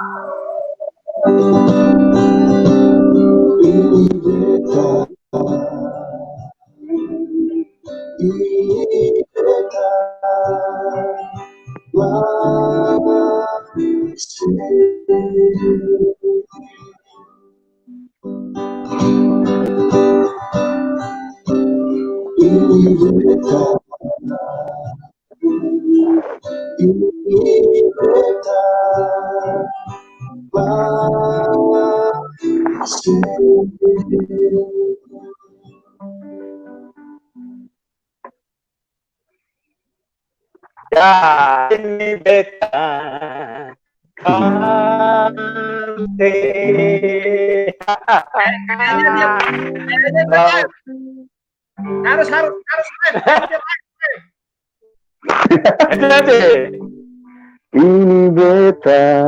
Ya, ini beta kante. Harus. Ini beta,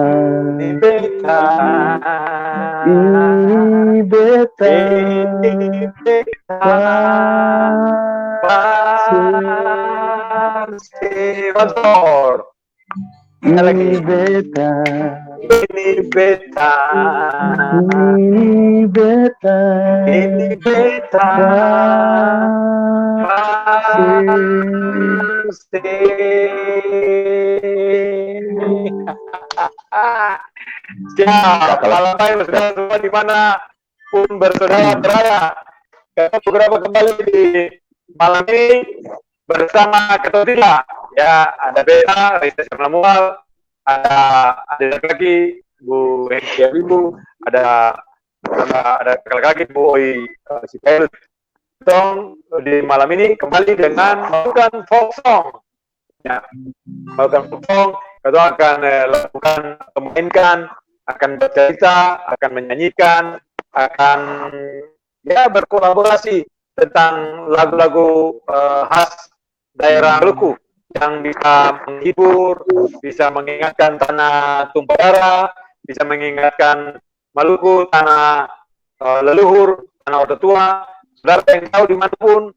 Ini kalau bersaudara semua di mana pun bersaudara berada, kita beberapa kembali di malam ini bersama Ketua Tiga. Ya, ada Beta, Risa Samuel, ada lagi Bu Hengki Habibu, ada lagi Bu Oi Sipel. Tong di malam ini kembali dengan melakukan folk song. Ya, melakukan folk song, kita akan lakukan, memainkan, akan bercerita, akan menyanyikan, akan ya berkolaborasi tentang lagu-lagu khas daerah Maluku yang bisa menghibur, bisa mengingatkan tanah tumpah darah, bisa mengingatkan Maluku, tanah leluhur, tanah ordo tua. Saudara yang tahu dimanapun,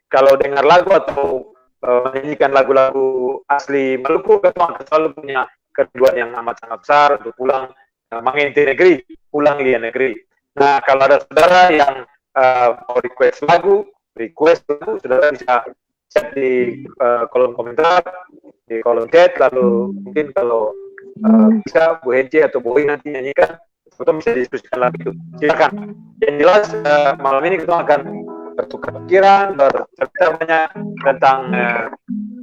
kalau dengar lagu atau menyanyikan lagu-lagu asli Maluku, kita akan selalu punya kerinduan yang amat sangat besar untuk pulang menginti negeri, pulang di negeri. Nah, kalau ada saudara yang mau request lagu, saudara bisa chat di kolom komentar, di kolom chat, lalu mungkin kalau bisa Bu Hence atau Bu Oi nanti nyanyikan, atau bisa diskusikan lagi itu. Silakan. Yang jelas malam ini kita akan bertukar pikiran, bercerita banyak tentang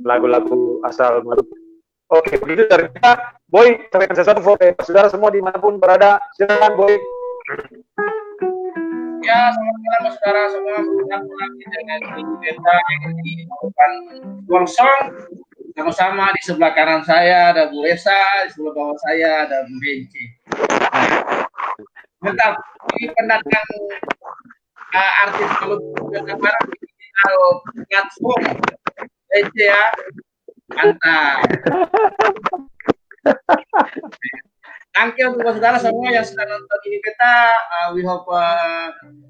lagu-lagu asal Maluku. Oke, begitu dari kita. Boy, sampaikan sesuatu buat saudara semua dimanapun berada. Silakan, Boy. Ya, selamat malam saudara semua. Bertemu lagi dengan kita di Wongsong. Sama-sama di sebelah kanan saya ada Bu Resa, di sebelah bawah saya ada Bu Hence. Mantap, ini pendatang artis Maluku Barat di platform Hence ya. Mantap. Thank you untuk saudara semua yang sudah nonton ini beta. We hope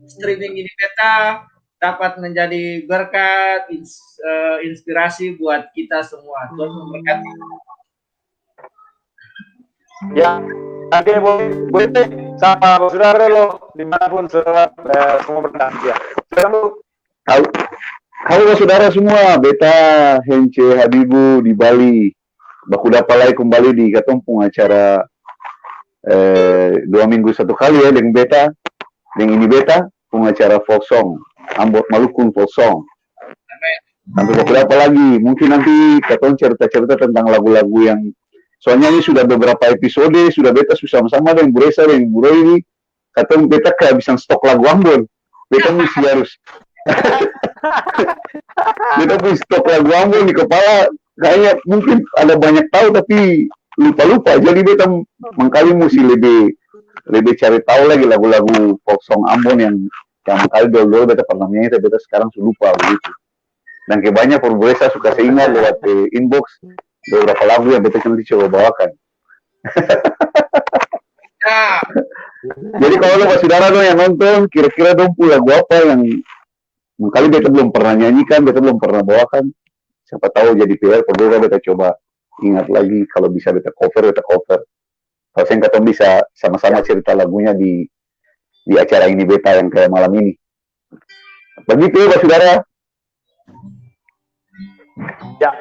streaming ini beta dapat menjadi berkat, inspirasi buat kita semua. Tuhan memberkati. Ya, oke, Bu Ente, sama saudara lo dimanapun saudara semua berada. Ya, silakan Bu. Halo saudara semua, Beta Hence Habibu di Bali. Baku dapalai kembali di Katompung acara 2 minggu satu kali ya dengan Beta. Dengan ini Beta, pengacara folk song, Ambot Maluku folk song. Sampai baku dapat lagi, mungkin nanti Katon cerita-cerita tentang lagu-lagu yang soalnya ini sudah beberapa episode, sudah Beta sama-sama dengan Bu Resa dan Bu Roy ini. Katon Beta kehabisan stok lagu Ambon. Beta mesti harus Beta punya stok lagu Ambon di kepala. Kayaknya mungkin ada banyak tahu tapi lupa-lupa. Jadi Beta mengkali mesti lebih cari tahu lagi lagu-lagu folk song Ambon yang mengkali dulu Beta pernah nyanyi tapi Beta sekarang sudah lupa begitu. Dan kebanyakan Bu Resa suka seingat lewat inbox beberapa lagu yang Beta nanti coba bawakan. Jadi kalau ada saudara dong yang nonton, kira-kira dong lagu apa yang kali Beta belum pernah nyanyikan, Beta belum pernah bawakan. Siapa tahu jadi PR, perlu Beta coba ingat lagi, kalau bisa Beta cover. Harusnya kita bisa sama-sama cerita lagunya di acara ini beta yang kayak malam ini. Begitu ya, Pak Saudara. Ya,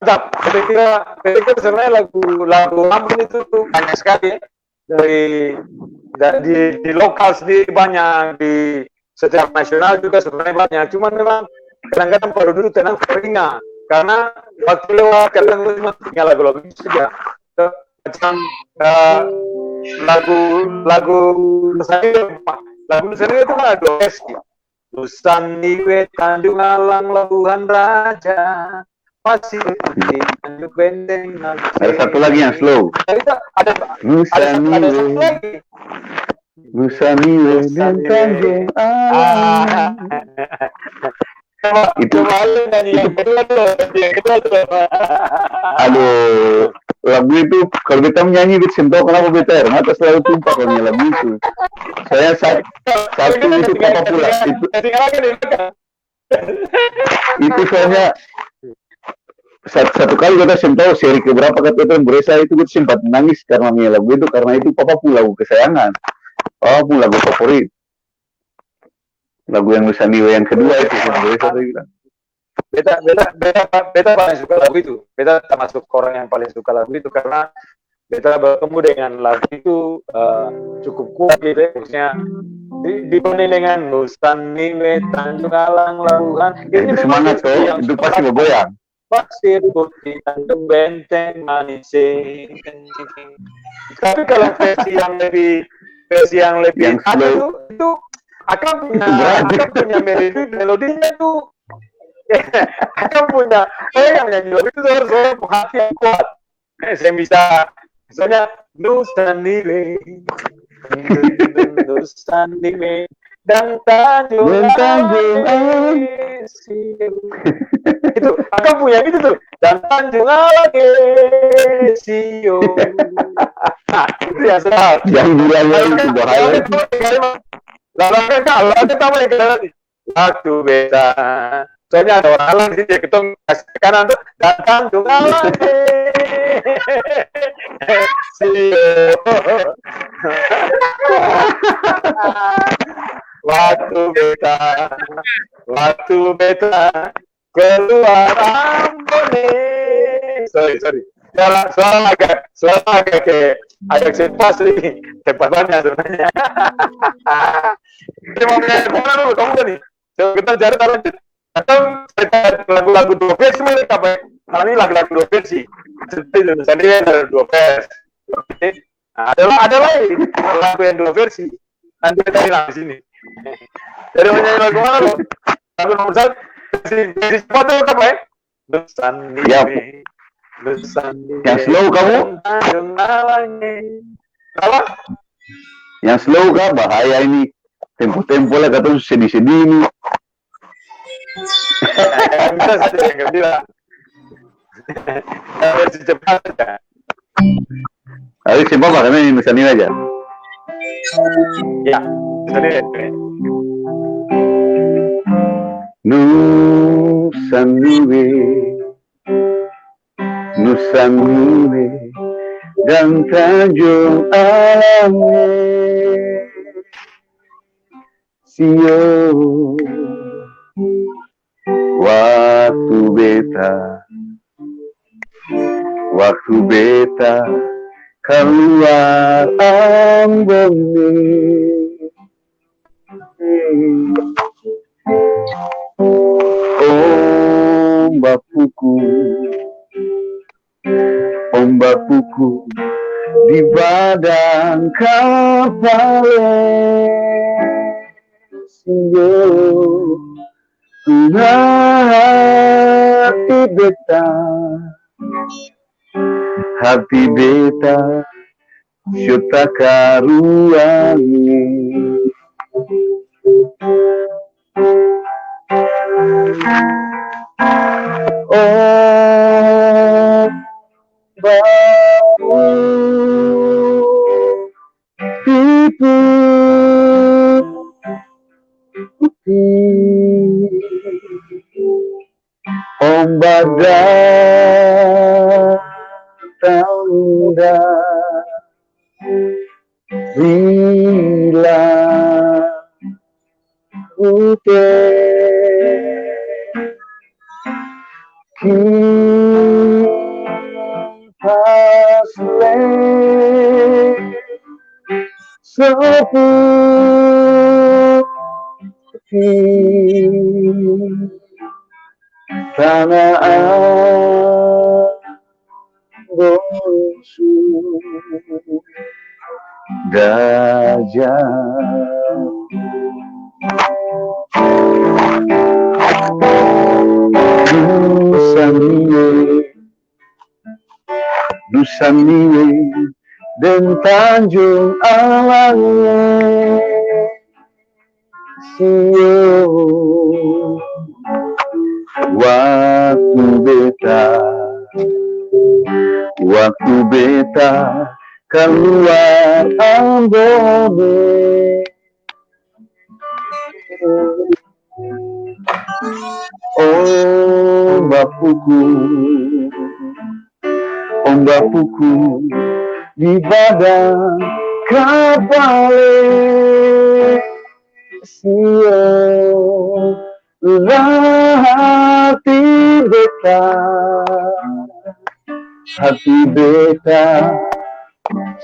mantap. Saya kira sebenarnya lagu Lampung itu tuh banyak sekali ya. Di lokal sendiri banyak, di secara nasional juga sebenarnya banyak. Cuman memang kadang-kadang baru dulu tenang teringat karena waktu lewat kadang cuma tinggal lagu-lagu itu saja. Macam lagu Nusantara itu kan ada versi. Nusantara Tanjung Alang Labuhan Raja Pasir Putih Tanjung Benteng. Ada satu lagi yang slow. Ada satu lagi. Nusantara dan Tanjung Alang. Itu aduh, lagu itu kalau beta menyanyi beta sentuh kenapa beta air mata selalu tumpah kalau lagu itu. Saya satu itu apa pula itu soalnya satu kali kita sentuh seri keberapa kata itu beresa itu kita sempat nangis karena lagu itu karena itu papa pula lagu kesayangan, papa pula lagu favorit. Lagu yang Nusantara yang kedua itu yang beresa tadi bilang. Beta paling suka lagu itu. Beta termasuk orang yang paling suka lagu itu karena beta bertemu dengan lagu itu cukup kuat gitu ya. Maksudnya dibanding dengan Nusantara Tanjung Alang Labuhan. Itu semangat tuh, itu pasti bergoyang. Pasir Putih Tanjung Benteng Manis. Tapi kalau versi yang lebih itu akan punya melodinya tuh. Akan punya yang nyanyi lagu itu suara hati yang kuat. Saya bisa misalnya Nusantara dan Tanjung itu akan punya gitu tuh dan Tanjung Sio. Itu ya sedap. Yang bilangnya itu bahaya. Lalu kalau kita mau ikut waktu beta, soalnya ada orang lain dia ketemu kasih kanan tuh datang tuh waktu beta keluar Ambone. Sorry. Suara agak cepat sih, cepat banget sebenarnya. Kita mau nyanyi kemana dulu, kamu kan nih? Coba kita cari lanjut. Atau lagu-lagu dua versi mereka, Pak. Nah, ini lagu-lagu dua versi. Seperti Nusantara ada dua versi. Nah, ada lagi lagu yang dua versi. Nanti kita hilang di sini. Jadi mau nyanyi lagu mana lo? Lagu nomor satu versi cepat tuh apa ya? Nusantara. Yang slow kamu? Apa? Yang slow kah? Bahaya ini. Tempo-tempo lah kata sedih-sedih ini. Kita saja yang bilang. Versi cepat saja. Tapi cepat apa? Karena ini Nusantara aja. Ya, Nusantara. Nusantara dan Tanjung Alang Sio waktu beta keluar Ambone ombak puku di badan kapal Sio hati beta syuta karuangi tipu putih ombak datang ronda bila ute kipas le seperti tanah Ambosu gajah Dusaniwe dan Tanjung Alang Sio waktu beta keluar Ambone ombak puku di badan kapal sio hati beta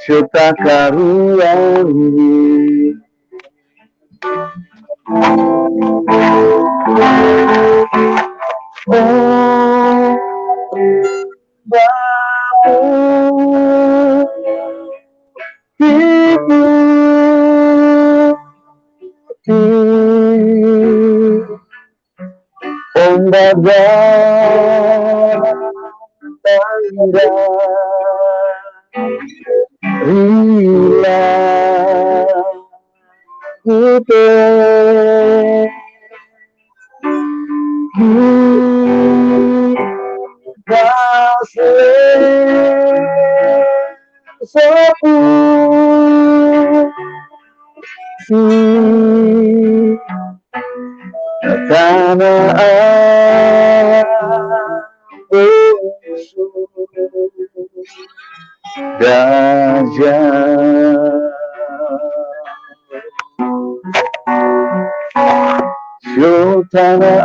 serta karuan tangga rila ute kasle sapu tanah Ambosu gajah Sio tanah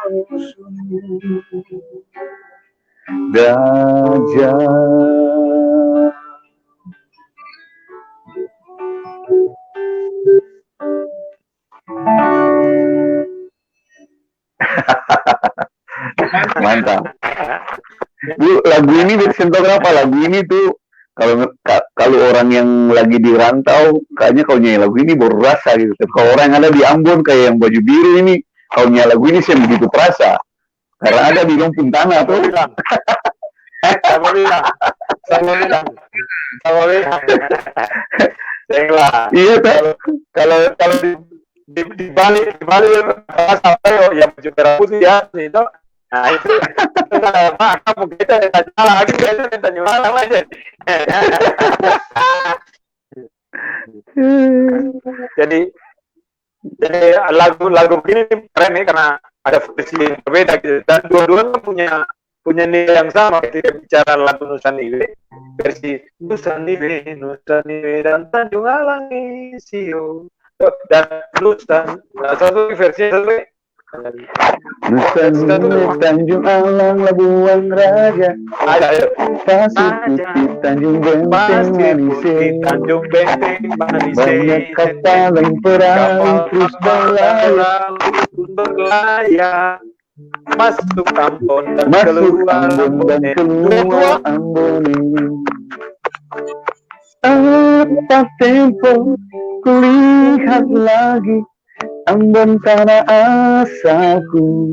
Ambosu gajah mantap. Bu, lagu ini bersentuh berapa? Lagu ini tuh kalau orang yang lagi di rantau, kayaknya kalau nyanyi lagu ini baru rasa gitu. Tapi kalau orang yang ada di Ambon kayak yang baju biru ini, kalau nyanyi lagu ini sih begitu terasa. Karena ada di Lumpun Tanah tuh. Sama bilang. Iya tuh. Kalau di Bali rasa yang baju merah putih ya itu. Nah itu kamu kita tanya lagi kita tanya malam aja. Jadi lagu begini keren nih karena ada versi yang berbeda gitu dan dua-duanya punya nilai yang sama ketika bicara lagu Nusaniwe versi Nusaniwe dan Tanjung Alang Sio dan satu versi Nusaniwe Tanjung Alang Labuan Raja Pasir Putih Tanjung Benteng Manise banyak kapal yang perang terus berlayar masuk Ambon dan keluar Ambon apa tempo kulihat lagi Ambon tanah asalku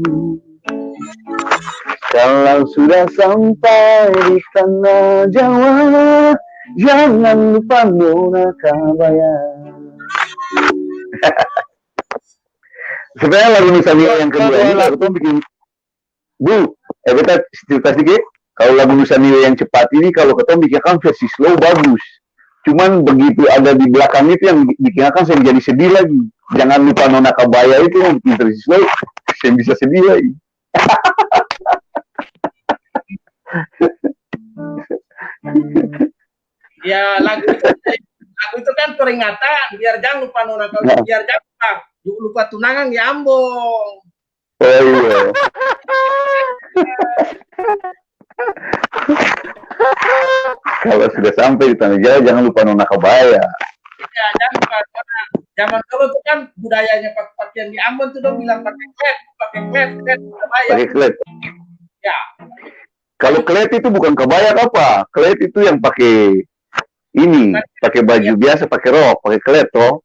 kalau sudah sampai di tanah Jawa jangan lupa Nona Kabaya. Sebenarnya lagu Nusaniwe yang kedua ini aku bikin kita cerita sedikit. Kalau lagu Nusaniwe yang cepat ini kalau ketemu bikin kan versi slow bagus. Cuman begitu ada di belakang itu yang bikin akan saya jadi sedih lagi. Jangan lupa Nona Kabaya itu yang bikin versi slow, saya bisa sedih lagi. Ya lagu itu kan peringatan biar jangan lupa nona biar jangan lupa tunangan di Ambon. Oh iya. Kalau sudah sampai di Tanah Jaya jangan lupa nona kebaya. Ya jangan lupa karena zaman dulu tuh kan budayanya pakaian di Ambon tuh dong bilang pakai klet kebaya. Pakai klet. Ya. Kalau klet itu bukan kebaya apa? Klet itu yang pakai ini, pakai baju biasa, pakai rok, pakai klet toh.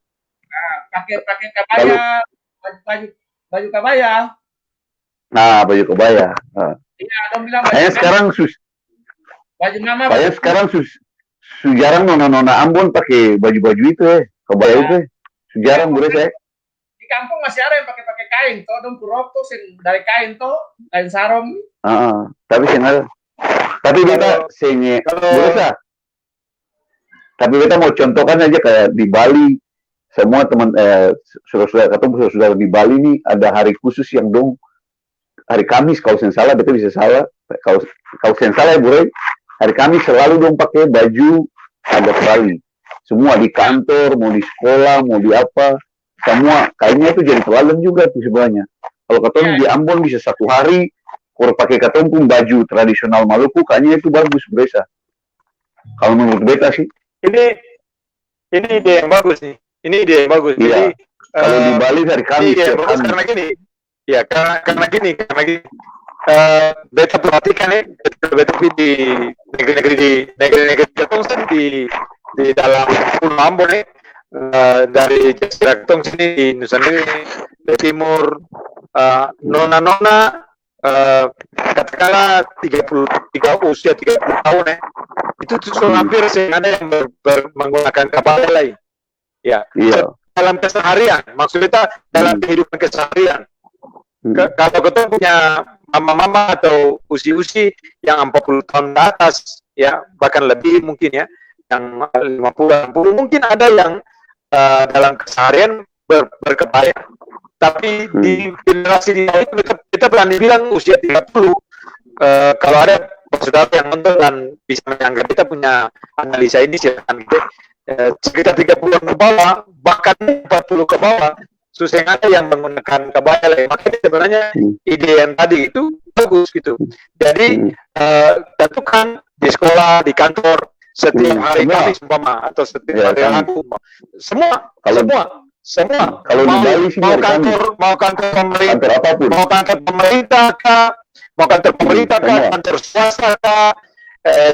Nah, pakai kebaya, baju kebaya. Nah, baju kebaya. Nah. Iya, dong bilang baju. Kayaknya sekarang baju mama. Kayaknya sekarang jarang nona Ambon pakai baju-baju itu kebaya itu. Jarang boleh saya. Di kampung masih ada yang pakai kain toh, dong kurok tuh dari kain toh, kain sarung. Tapi ada. Tapi kita boleh sah. Tapi kita mau contohkan aja kayak di Bali, semua teman saudara di Bali nih ada hari khusus yang dong hari Kamis kalau saya salah, betul bisa salah. Kalau saya salah ya Bro, hari Kamis selalu dong pakai baju adat Bali. Semua di kantor, mau di sekolah, mau di apa, semua kayaknya itu jadi teladan juga tuh sebenarnya. Kalau ketemu di Ambon bisa satu hari, kalau pakai ketemu baju tradisional Maluku, kayaknya itu bagus Besa. Kalau menurut beta sih. Ini ide yang bagus nih. Ini ide yang bagus. Iya. Jadi kalau di Bali dari Kamis ya bagus karena gini. Ya karena gini. Beta perhatikan nih, beta di negeri-negeri Ketong di dalam Pulau Ambon nih, dari Ketong sini di Nusa Tenggara, di Timur, nona-nona katakanlah 33 usia 30 tahun itu tuh hampir ada yang menggunakan kapal lain. Ya. Dalam keseharian, maksudnya dalam kehidupan keseharian. Kalau kita punya mama-mama atau usi-usi yang 40 tahun ke atas, ya bahkan lebih mungkin ya, yang 50-60 mungkin ada yang dalam keseharian berkebaya. Tapi di generasi di bawah itu kita berani bilang usia 30. Kalau ada saudara yang nonton dan bisa menyanggah kita punya analisa ini silakan gitu. Sekitar 30 ke bawah, bahkan 40 ke bawah, susah ada yang menggunakan kebaya lagi. Makanya sebenarnya ide yang tadi itu bagus gitu. Jadi tentukan di sekolah, di kantor, setiap hari Kamis umpama atau setiap hari Rabu, semua. Kalau di Bali sih mau kantor pemerintah, mau kantor pemerintah kah, kantor swasta kah,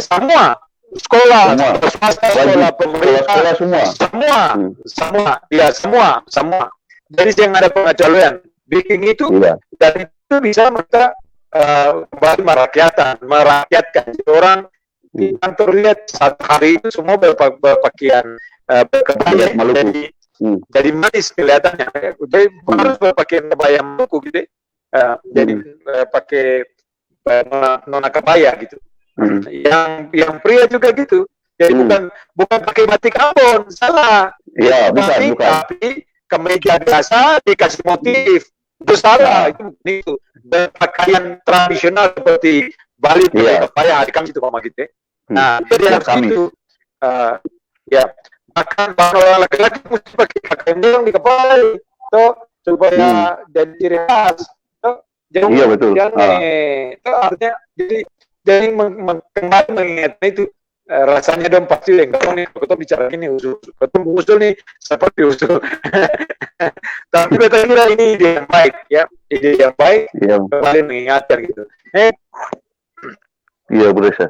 semua sekolah, swasta, sekolah pemerintah, semua. Jadi jangan ada pengecualian. Bikin itu dan itu bisa mereka kembali merakyatkan. Jadi orang di kantor lihat satu hari itu semua berpakaian berkebaya Maluku. Jadi manis kelihatannya. Jadi harus berpakaian kebaya Maluku gitu. Jadi pakai nona kebaya gitu. Yang pria juga gitu. Jadi bukan pakai batik Ambon, salah. Iya, bukan. Tapi kemeja biasa dikasih motif. Itu salah. Itu pakaian tradisional seperti Bali pakai kebaya hari Kamis itu Mama gitu. Nah, jadi harus itu ya bahkan orang laki-laki mesti pakai pakaian yang di kepala toh supaya jadi ciri khas. Iya betul. Itu artinya jadi kembali mengingat itu rasanya dong pasti yang kalau nih kita bicara ini usul nih seperti usul. Tapi kita kira ini ide yang baik ya, ide yang baik kembali mengingatkan gitu. Iya berusaha.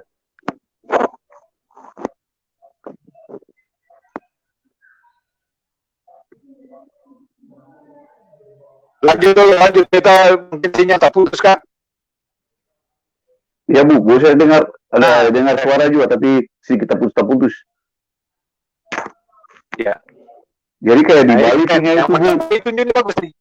Lanjut kita mungkin sinyal tak putus kan? Ya Bu, saya dengar dengar suara juga tapi sedikit putus. Ya. Jadi kayak di Bali punya itu Bu. Itu bagus nih.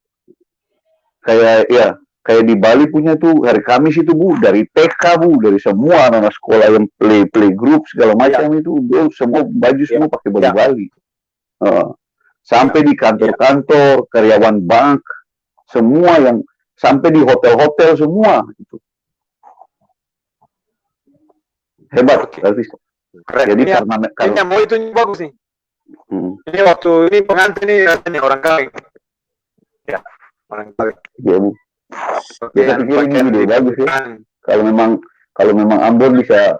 Kayak di Bali punya tuh hari Kamis itu Bu, dari TK Bu, dari semua anak sekolah yang play group segala macam itu, semua baju semua pakai baju Bali. Sampai di kantor-kantor, karyawan bank, semua yang sampai di hotel-hotel semua itu. Hebat, Oke. berarti. Keren. Jadi Ini karena ini yang mau itu bagus nih. Hmm, Ini waktu ini pengantin ini orang kawin. Ya, orang kawin. ya, Bu. Beta pikir ini ide bagus ya. Kalau memang Ambon bisa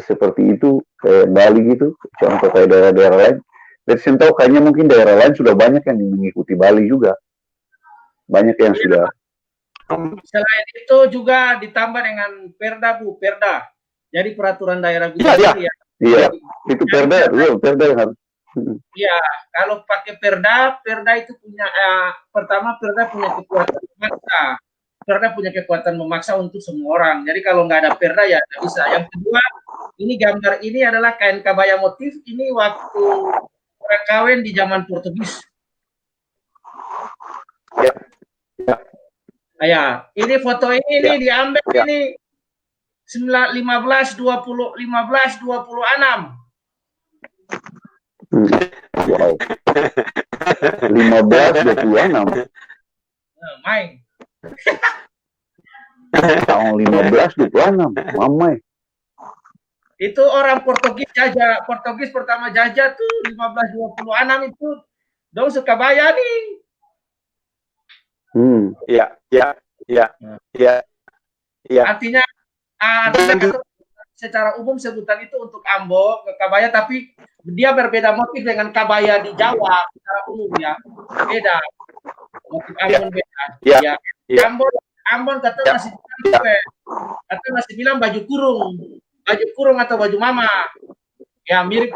seperti itu kayak Bali gitu, contoh kayak daerah-daerah lain. Dari sini tahu kayaknya mungkin daerah lain sudah banyak yang mengikuti Bali juga. Banyak yang sudah. Selain itu juga ditambah dengan Perda, Bu, Perda. Jadi peraturan daerah Iya, gubernur iya. ya. Iya, itu Perda yang harus. Iya, kalau pakai Perda, Perda itu punya pertama Perda punya kekuatan memaksa. Perda punya kekuatan memaksa untuk semua orang. Jadi kalau nggak ada Perda ya nggak bisa. Yang kedua, ini gambar ini adalah kain kabaya motif. Ini waktu orang kawin di zaman Portugis. Ya. Ya. Ya, ini foto ini Ya. diambil Ya. ini 1526. Wow. 1526. Main. Tahun 1526. Mamai. Itu orang Portugis jajah. Portugis pertama jajah tuh 1526 itu. Dong suka bayar nih. Iya, iya, iya, iya, iya. Artinya secara umum sebutan itu untuk Ambo, kabaya, tapi dia berbeda motif dengan kabaya di Jawa secara umum ya. Beda. Motif Ambon beda. Ya. Ambon kata masih bilang baju kurung. Baju kurung atau baju mama. Ya mirip.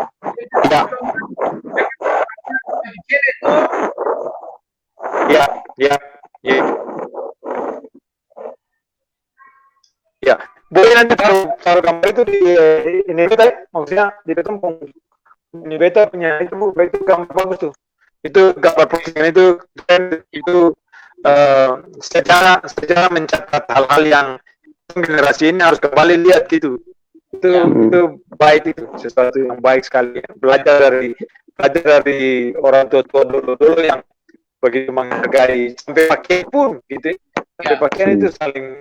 Ya, ya, ya. Ya, boleh nanti taruh gambar itu di ini beta, maksudnya di ketempung. Ini beta punya itu gambar bagus tuh. Itu gambar postingan itu secara mencatat hal-hal yang generasi ini harus kembali lihat gitu. Itu baik, itu sesuatu yang baik sekali. Belajar dari orang tua dulu yang begitu menghargai sampai pakaian pun gitu. Sampai pakaian itu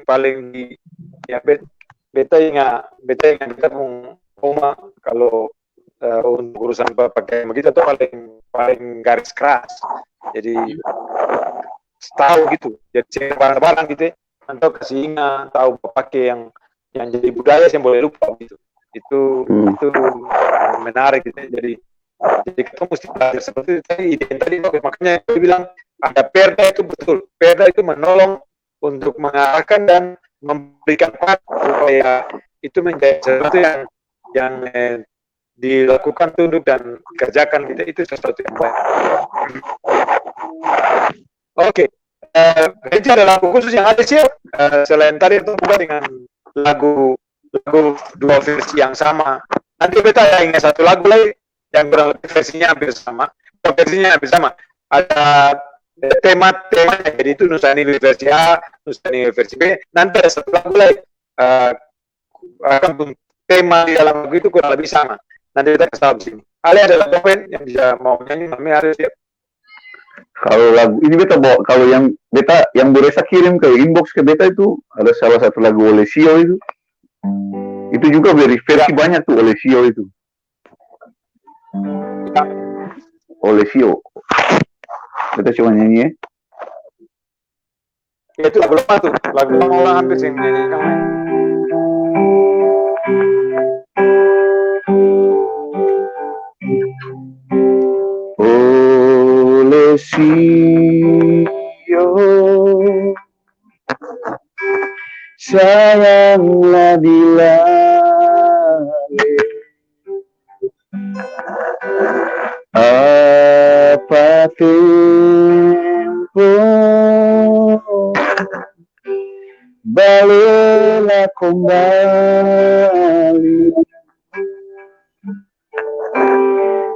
paling di ya beta ingat rumah kalau untuk urusan pakaian begitu tuh paling garis keras. Jadi tahu gitu. Jadi barang-barang gitu atau kasih ingat, tahu pakai yang jadi budaya yang boleh lupa gitu. Itu menarik gitu. Jadi kita mesti belajar seperti tadi makanya saya bilang ada Perda itu betul. Perda itu menolong untuk mengarahkan dan memberikan supaya itu menjadi sesuatu yang dilakukan, tunduk dan kerjakan gitu. Itu sesuatu yang baik. Oke. Ini ada lagu khusus yang ada sih selain tadi itu bukan dengan lagu dua versi yang sama. Nanti beta ingat satu lagu lagi yang versinya hampir sama. Ada temanya, jadi itu Nusani versi A, Nusani versi B. Nanti ada satu lagu lagi akan tema di dalam lagu itu kurang lebih sama. Nanti kita kasih tahu di sini. Ale ada lagu yang bisa mau nyanyi, kami harus siap. Kalau lagu ini beta bawa, kalau yang Boresa kirim ke inbox ke beta itu ada salah satu lagu Olesio itu. Itu juga versi banyak tuh Olesio itu. Olesio. Kita coba nyanyi ya. Ya itu lagu lama tuh, lagu lama orang hampir sih nyanyi kamu. Olesio, sayanglah dilale, apa tempo balilah kembali,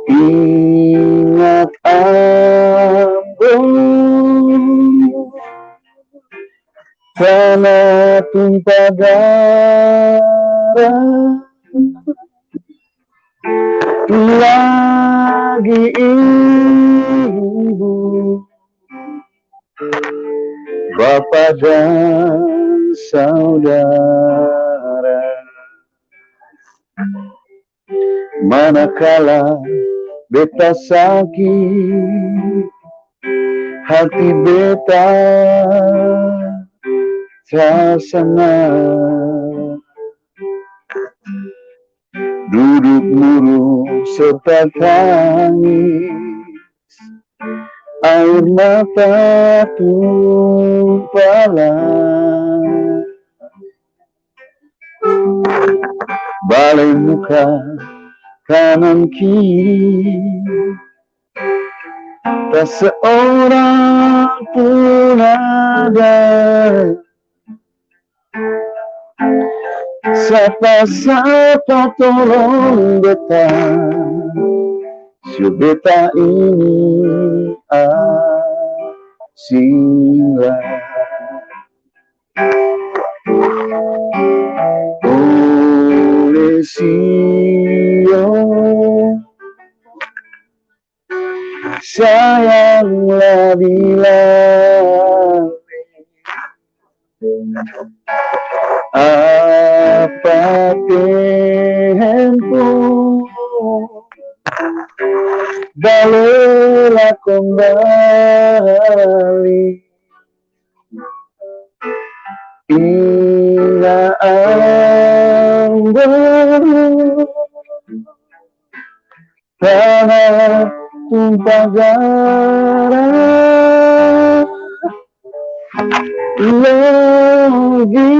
ingat Ambon, tanah tumpah darah, lagi ibu, bapak dan saudara. manakala beta sakit, hati beta tersenang, duduk murung serta tangis, air mata tumpalah, balik muka kanan kiri, tak seorang pun ada. Sapa-sapa tolong beta, si beta ini asinglah. Oleh sio, sayanglah bilang apa tempo balilah kembali, ina baru tanah tumpah darah lagi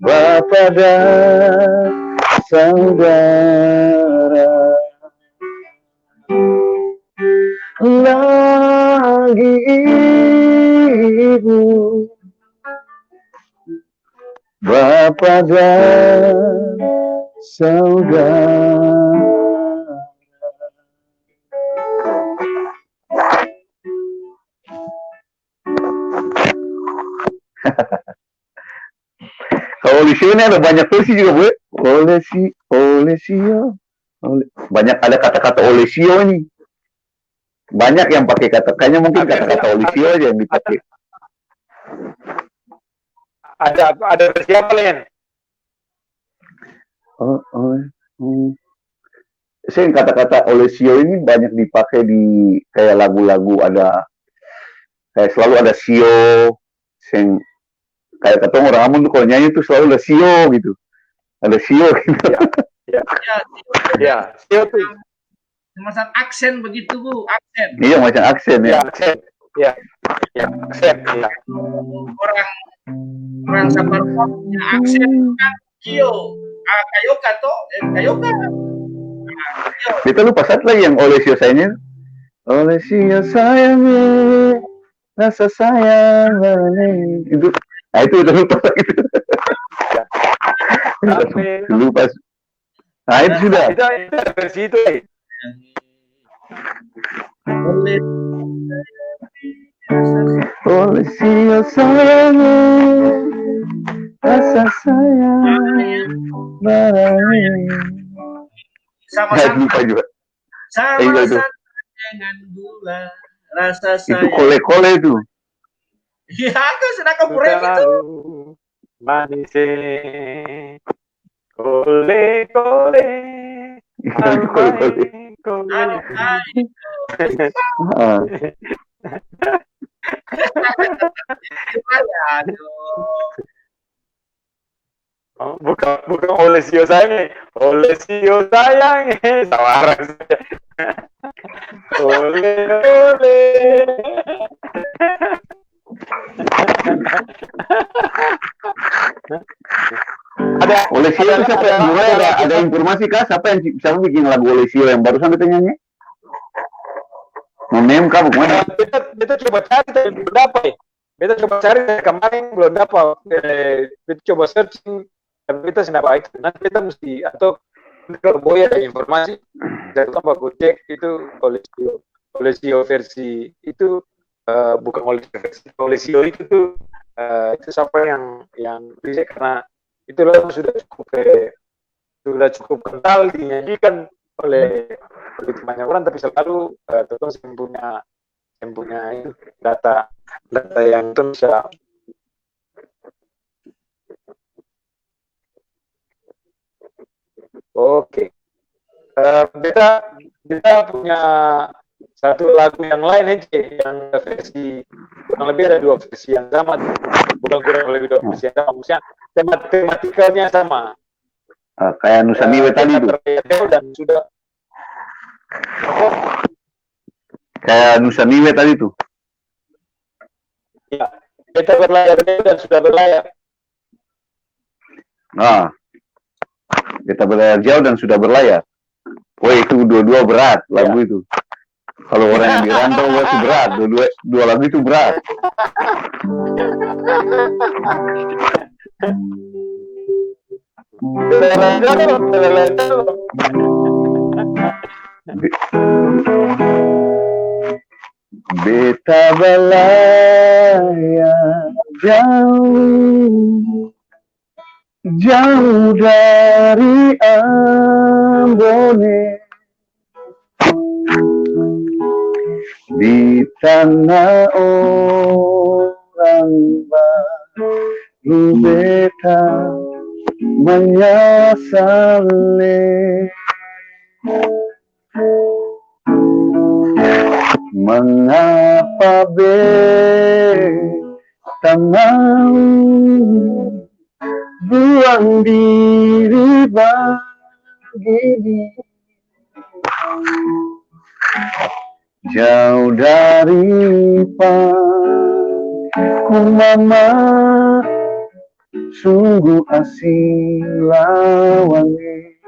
Bapa dan saudara, lagi ibu, Bapa dan saudara. Kalau di sini ada banyak versi juga, Bu. Banyak ada kata-kata olesio ini. Banyak yang pakai kata, kayaknya mungkin kata-kata olesio aja yang dipakai. Ada versi apa, Len? Saya kata-kata olesio ini banyak dipakai di kayak lagu-lagu, ada kayak selalu ada sio, kayak ketemu orang Ambon tuh kalau nyanyi tuh selalu ada sio gitu, ada sio gitu. Ya, sio tuh semacam aksen begitu, Bu, aksen. Iya, macam aksen ya. Aksen. Ya, aksen. Ya. Orang Saparua punya aksen kan kio, kayoka toh, kayoka. Kita lupa satu lagi yang olesio sayangnya. Olesio sayangnya, rasa sayang itu. Nah, itu lupa gitu. Lupa. Nah, itu sudah. Itu versi itu. Oleh sio sayangnya, rasa sayang barangnya. Sama-sama. juga. Sama-sama dengan gula rasa sayang. Itu kole-kole itu. Iya, itu sudah kepure itu. Manis, kole-kole. Bukan olesio sayang, olesio sayang, sawaran. Ole. Ada olesio siapa yang mulai ada informasi kah? Siapa bikin lagu olesio yang barusan kita nyanyi? Mem kah bukan? Kita coba cari tapi belum dapat. Kita coba cari kemarin belum dapat. Kita coba searching tapi kita tidak baik. Nanti kita mesti atau kalau boleh ada informasi, saya tambah cek itu olesio versi itu bukan olesio itu tuh itu siapa yang bisa, karena itu lagu sudah cukup kental dinyanyikan oleh begitu banyak orang, tapi selalu tetap yang punya itu data yang itu bisa Oke. Kita punya satu lagu yang lain aja, yang versi kurang lebih ada 2 versi yang sama, bukan kurang lebih 2 versi yang sama, maksudnya tematikalnya sama. Kayak Nusa Niwe tadi tuh. Dan sudah Kayak Nusa Niwe tadi tuh. ya, kita berlayar dan sudah berlayar. Nah, kita berlayar jauh dan sudah berlayar. Wah, itu dua-dua berat lagu itu. Kalau orang yang di rantau itu berat, dua lagu itu berat. Beta belayar jauh, jauh dari Ambone, di tanah orang baru beta menyesali. Mengapa beta mau buang diri begini, jauh dari Paku Mama, sungguh asing lawannya.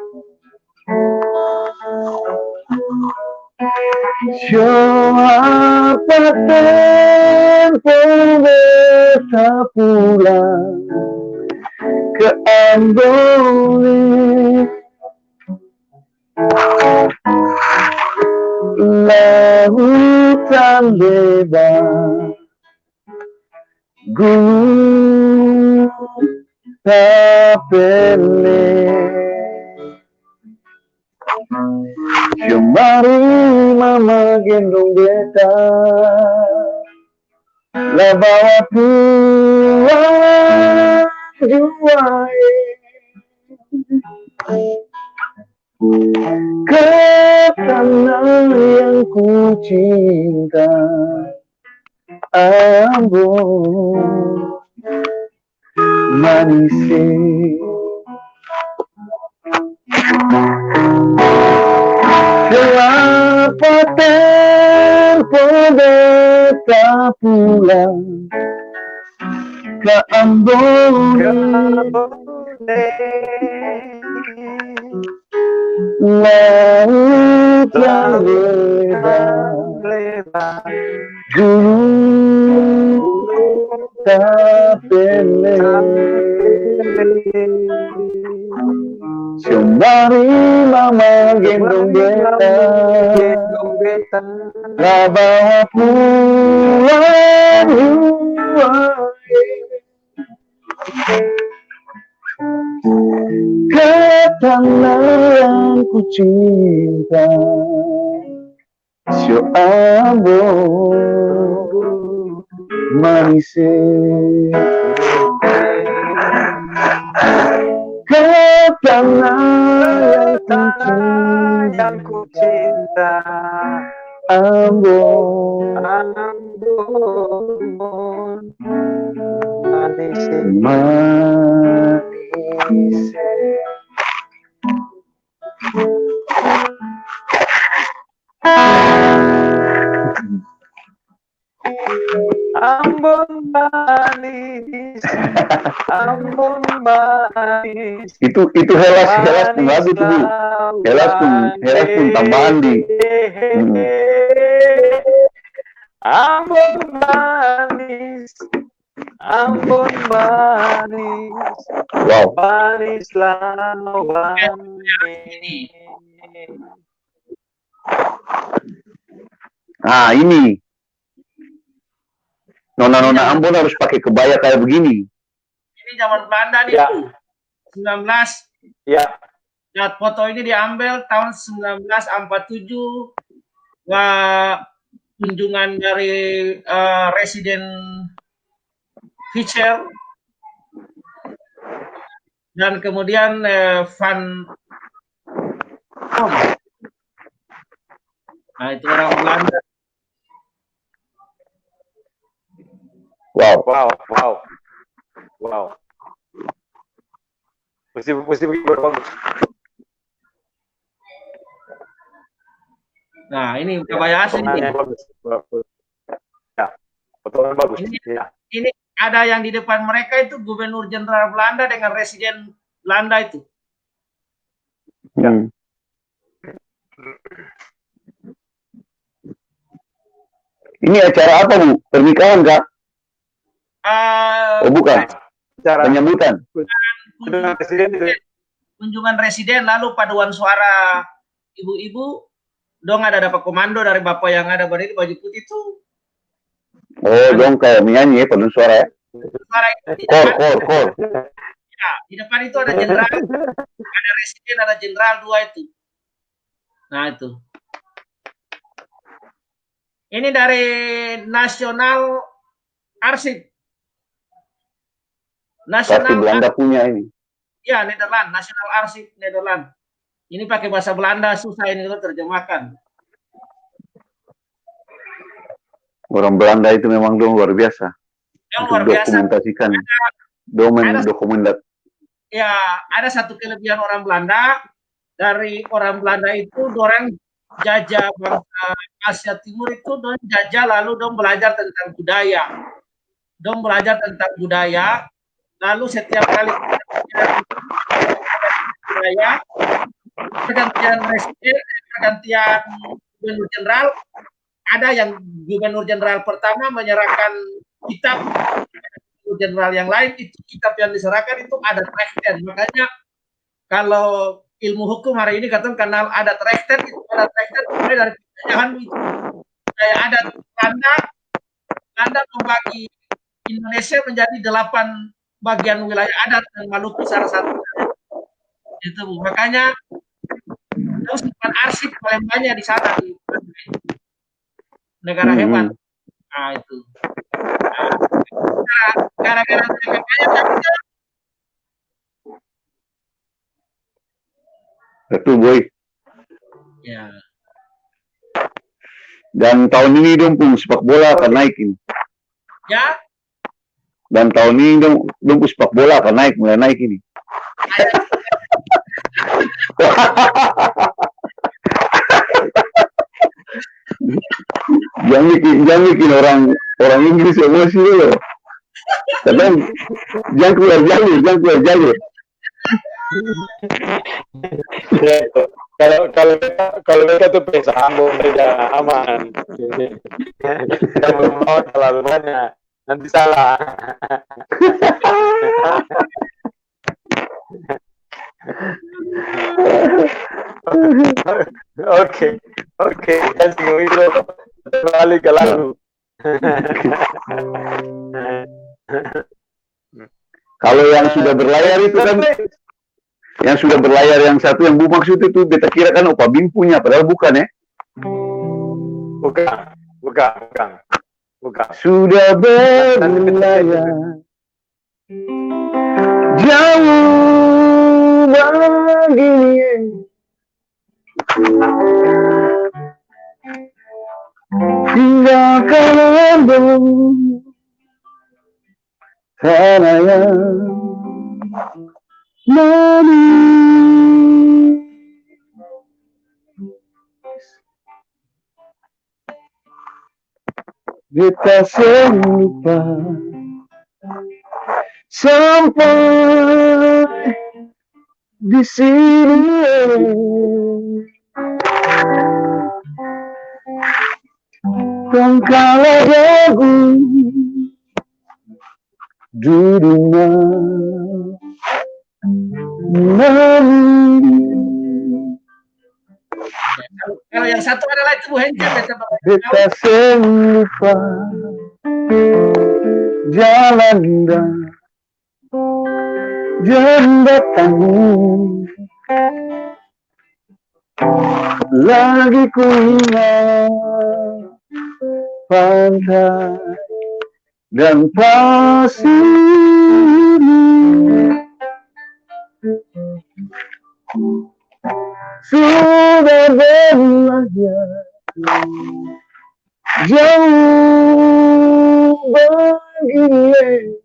Siapa tempo beta pulang ke Ambone, lautan lebar, gunung tapele. Mari mama gendong beta, lah bawa pulang juai ke tanah yang ku cinta, Ambon manisnya. Kenapa tempo beta pulang ke Ambon, laut yang lebar, gunung tapele. Mari mama gendong beta, lah bawa pulang ke tanah yang ku cinta, Sio Ambon manisnya. Ke tanah yang ku cinta, Ambon manisnya. Ambon manis, Ambon manis. Itu helas pun lagu tuh Bu. Helas pun tambahan di. Ambon manis, Ambon manis. Wow. Manis lawan ini. Nah ini. Nona-nona Ambon harus pakai kebaya kayak begini. Ini zaman Belanda nih, Ya. 19. Ya. Lihat foto ini diambil tahun 1947. Wah, kunjungan dari Residen Fischer dan kemudian Van Nah, itu orang Belanda. Wow. Wow, wow, wow. Mesti begitu bagus. Nah, ini kebaya asli. Potongannya bagus. Bagus. Ya, potongan bagus. Ya. Ini ada yang di depan mereka itu Gubernur Jenderal Belanda dengan Residen Belanda itu. Hmm. Ini acara apa, Bu? Pernikahan, Kak? Oh, bukan. Cara Penyambutan. kunjungan presiden itu. Kunjungan residen, lalu paduan suara ibu-ibu, dong ada dapat komando dari bapak yang ada berdiri baju putih itu. Oh, dong kayak menyanyi ya, penuh suara ya. Suara itu di Kor, depan, kor. ya, di depan itu ada jenderal, ada residen, ada jenderal dua itu. Nah itu. Ini dari Nasional Arsip. Pasti Nasional Belanda punya ini. Ya, Nederland, Nasional Arsip Nederland. Ini pakai bahasa Belanda, susah ini kalau terjemahkan. Orang Belanda itu memang dong luar biasa. Yang Untuk luar biasa. dokumentasikan. Dokumentat. Ya, ada satu kelebihan orang Belanda. Dari orang Belanda itu, orang jajah bangsa Asia Timur itu, dong jajah lalu dong belajar tentang budaya. Dong belajar tentang budaya, lalu setiap kali budaya, pergantian presiden, pergantian gubernur jenderal, ada yang gubernur jenderal pertama menyerahkan kitab, gubernur jenderal yang lain itu kitab yang diserahkan itu ada trakten. Makanya kalau ilmu hukum hari ini katakan kenal ada trakten, itu ada trakten mulai dari penjajahan itu. Kayak ada Belanda membagi Indonesia menjadi 8 bagian wilayah adat dan Maluku salah satu. Itu Bu. Makanya simpan arsip paling banyak di sana di negara hebat. Nah itu. Nah, gara-gara mereka banyak Betul, Boy. ya. Dan tahun ini dong pun sepak bola akan naik ini. Ya. Dan tahun ini dong sepak bola akan naik, mulai naik ini. jangan bikin orang Inggris emosi loh. Kadang jangan keluar jalur. kalau mereka tuh pesambung mereka aman. Yang mau terlalu banyak nanti salah. Oke, kasih itu kembali ke lalu. Kalau yang sudah berlayar itu kan, yang sudah berlayar yang satu yang Bu maksud itu beta kira kan Opa Bim punya, padahal bukan ya? Bukan. Sudah berlayar jauh begini, tinggalkan lambung tanah yang manis. Kita lupa sampai di sini. Tongkala dagu di rumah Kalau yang satu adalah itu Bu Hence. Beta lupa jalan dan datang lagi ku ingat pantai dan pasir. belahnya jauh begini,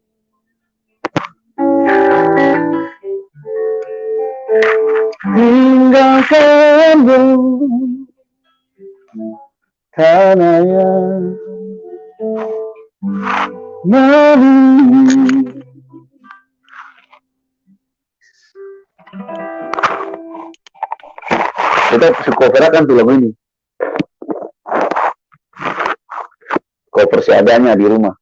tinggalkanmu tanah yang manis. Kita cover kan tuh lagu ini, cover seadanya di rumah.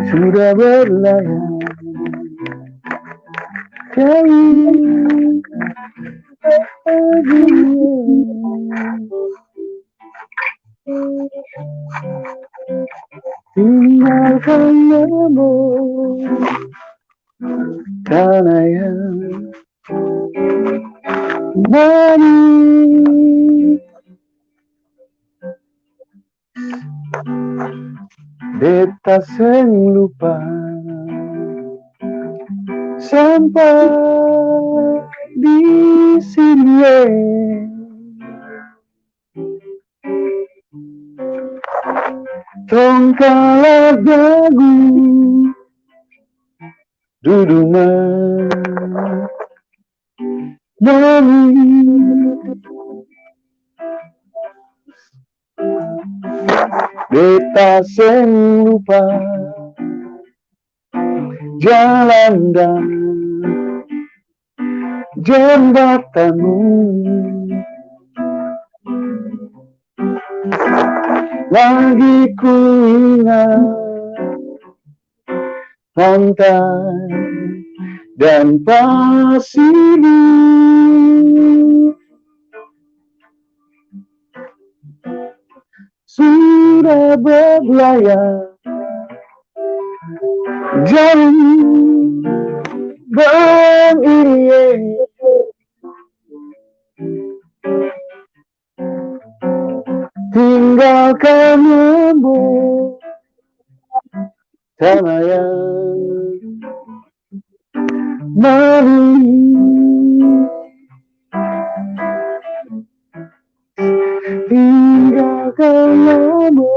Sudah berlayar jauh tinggalkanmu tanah yang manis. Beta seng lupa sampai di sini, tongkala dagu duduk manis. Beta seng lupa jalan dan jembatanmu, lagi ku ingat pantai dan pasir. Sudah berlayar jauh begini, tinggalkanmu tanah yang manis. Tinggalkanmu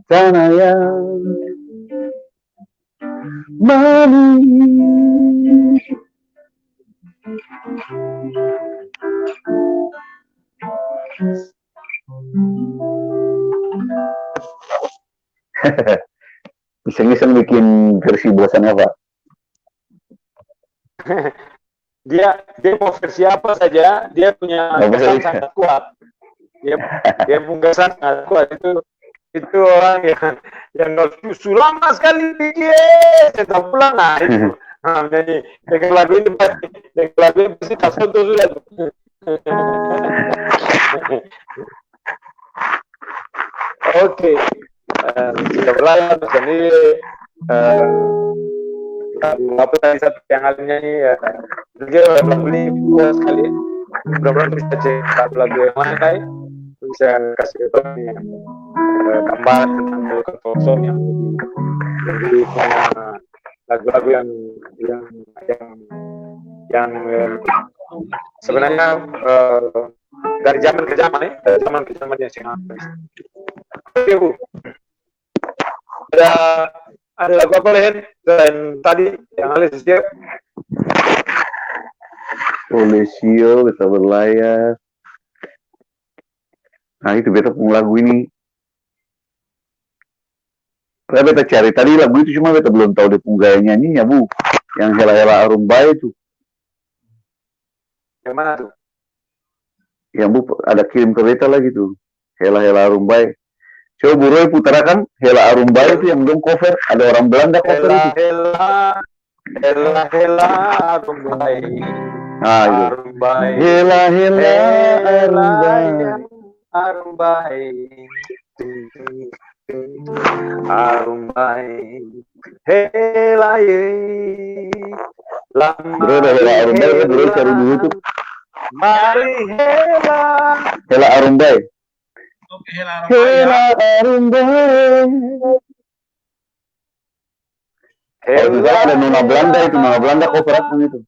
tanah yang manis. Iseng-iseng bikin versi bosannya, Pak. dia mau versi apa saja, dia punya kesan sangat kuat. Dia punya kesan sangat kuat. Itu orang yang susu lama sekali bikin, saya pulang nah itu. Jadi dengan lagu ini pasti tak sentuh sudah. Oke, sudah berlayar sendiri. Apa tadi satu yang lainnya nih ya, juga lagu ini puas sekali. Mudah-mudahan bisa cek lagu yang mana nih, bisa kasih ke Tony gambaran tentang Volkan Thompson yang punya lagu-lagu yang sebenarnya dari zaman ke zaman ya, dari zaman ke zaman yang sangat. Oke Bu, ada lagu apa lain selain tadi yang Alessio? Olesio, Beta Berlayar. Nah itu beta punya lagu ini. Saya beta cari tadi lagu itu, cuma beta belum tahu dia punya gaya nyanyinya Bu. Yang Hela-Hela Arumbai itu. Yang mana tuh? Yang Bu ada kirim ke beta lagi tuh. Hela-Hela Arumbai. Coba Bu Roy putarakan Hela Arumbai itu yang belum cover. Ada orang Belanda cover itu. Hela Arumbai. Nah itu. Hela-Hela Arumbai. Arumbai. hela ye Bro, dah hela arumbai kan bro cari di YouTube. mari hela Arumbai. Oke, hela Arumbai. Kalau di sana ada Nona Belanda itu, Nona Belanda kooperasi itu.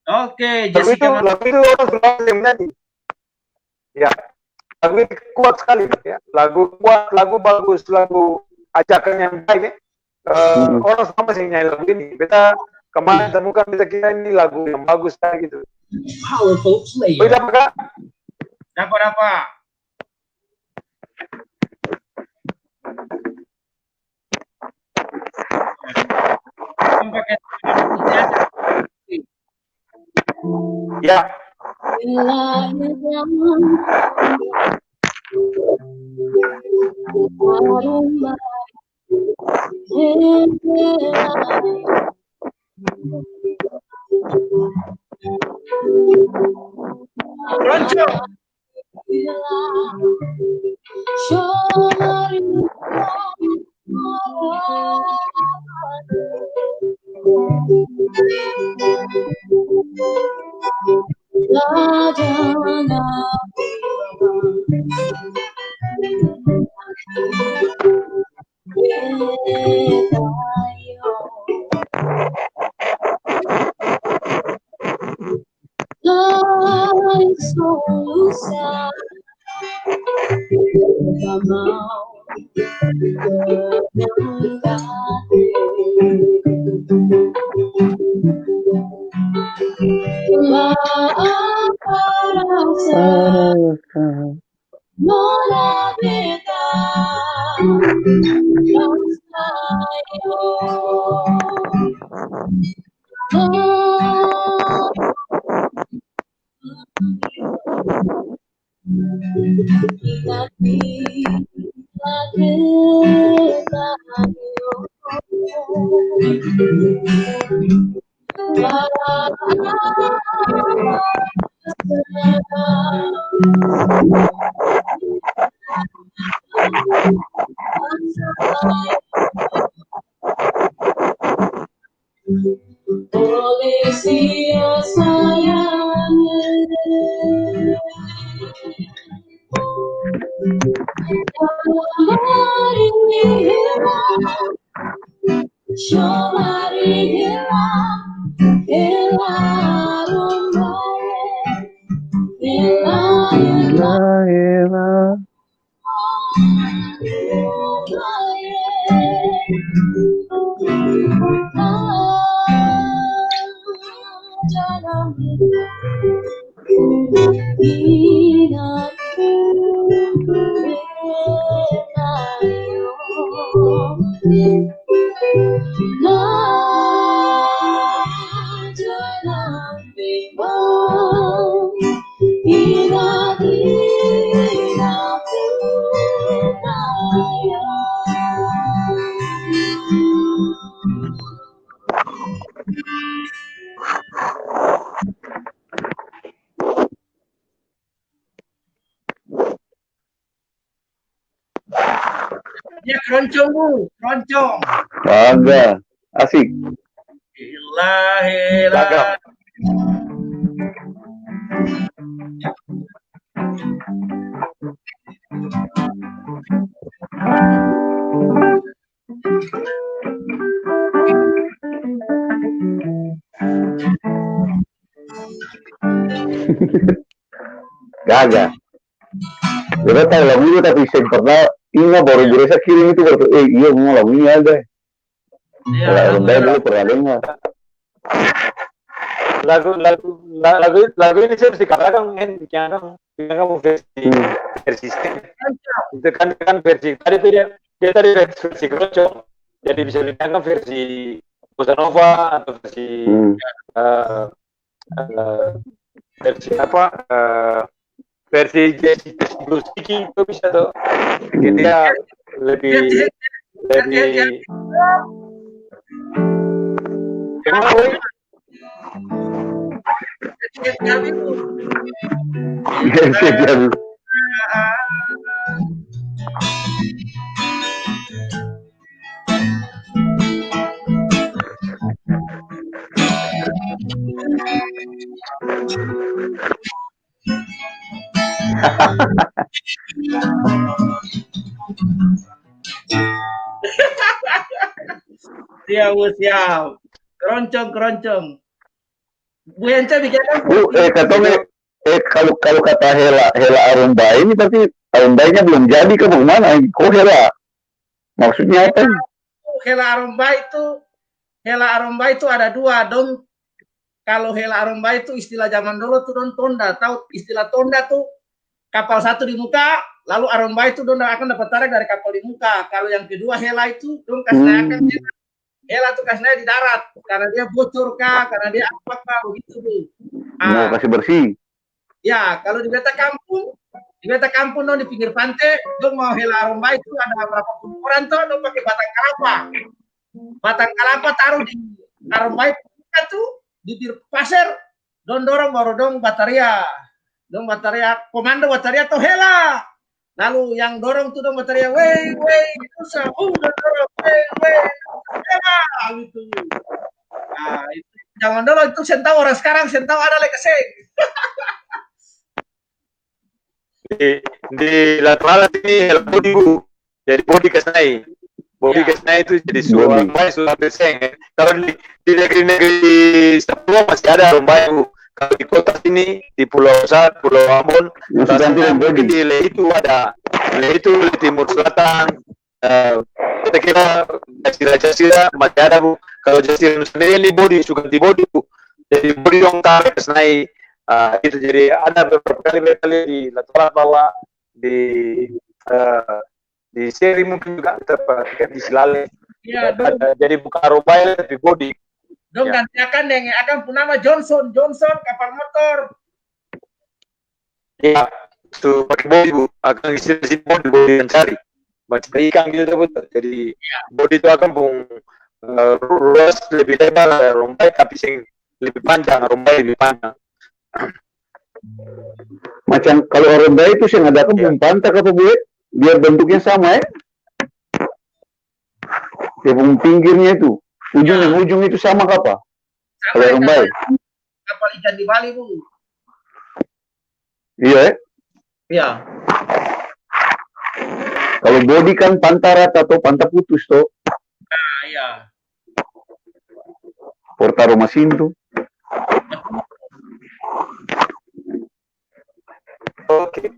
Oke, Lagu itu Jessica. orang Sulawesi yang menyanyi. Ya, lagu itu kuat sekali ya. Lagu kuat, lagu bagus, lagu ajakan yang baik ya. Orang sama sih nyanyi lagu ini. Kita kemarin temukan kita kira ini lagu yang bagus sekali gitu. Powerful player. Beda apa kak? Dapat apa? Ya. Lonco. Ya keroncong bu, keroncong. Bangga, asik. Hela. Gagal. Kita tahu lagu itu tapi saya pernah ingat baru berasa kirim itu baru iya mau lagu ini ada. Kalau dulu pernah dengar. Lagu ini saya mesti katakan kan versi itu kan versi tadi tuh dia tadi versi keroncong jadi bisa dibilang versi bossa nova atau versi versi apa versi Gustiki itu bisa tuh dia lebih gimana boy? Siap, Bu, siap. Keroncong, keroncong. Bu Ence bikinkan Katong kalau kata Hela Arumba ini berarti Arumbainya belum jadi ke mana? Kok Hela? Maksudnya apa? Hela Arumba itu ada dua dong. Kalau Hela Arumba itu istilah zaman dulu tuh don tonda. Tahu istilah tonda tuh kapal satu di muka, lalu Arumba itu don akan dapat tarik dari kapal di muka. Kalau yang kedua Hela itu don kasih akan Hela tuh kasih di darat karena dia bocor kah, karena dia apa kah begitu Bu. Mau kasih bersih. Ya, kalau di beta kampung dong di pinggir pantai, dong mau Hela Arumba itu ada berapa puluh orang tuh dong pakai batang kelapa. Batang kelapa taruh di Arumba itu di pasir, dong dorong baru dong bataria. Dong bataria, komando bataria tuh Hela. Lalu yang dorong tuh dong bataria, wey, susah, dong dorong, wey, Hela, gitu. Nah, itu zaman dulu itu sentau orang sekarang sentau ada lagi keseng. Di lateral ini Hela body Bu, jadi body kesnai. Body kesnai itu jadi Arumbai sudah peseng. Kalau di negeri-negeri Papua masih ada Arumbai Bu. Kalau di kota sini di Pulau Sat, Pulau Ambon, di Le itu ada. Le itu di timur selatan. Kita kira Jasira masih ada Bu. Kalau Jasira sendiri ini body suka di body Bu. Jadi body yang tarik kesnai. Itu jadi ada beberapa kali di lateral bawah di seri mungkin juga kita di Silale. Ya, jadi bukan Arumbai tapi body. Dong gantiakan yang akan nama Johnson kapal motor. Ya, itu pakai body Bu, akan isi body mencari. Macam ikan gitu betul. Jadi body itu akan ruas lebih lebar Arumbai tapi sing lebih panjang, Arumbai lebih panjang. Macam kalau Arumbai itu yang ada kan pantai apa Bu? Biar bentuknya sama ya. Dia pinggirnya itu, ujung itu sama apa? Kalau Arumbai. Kapal ikan di Bali Bu. Iya. Iya. Kalau body kan pantai rata atau pantai putus toh. Nah, iya. Portaro Masin tuh. Oke.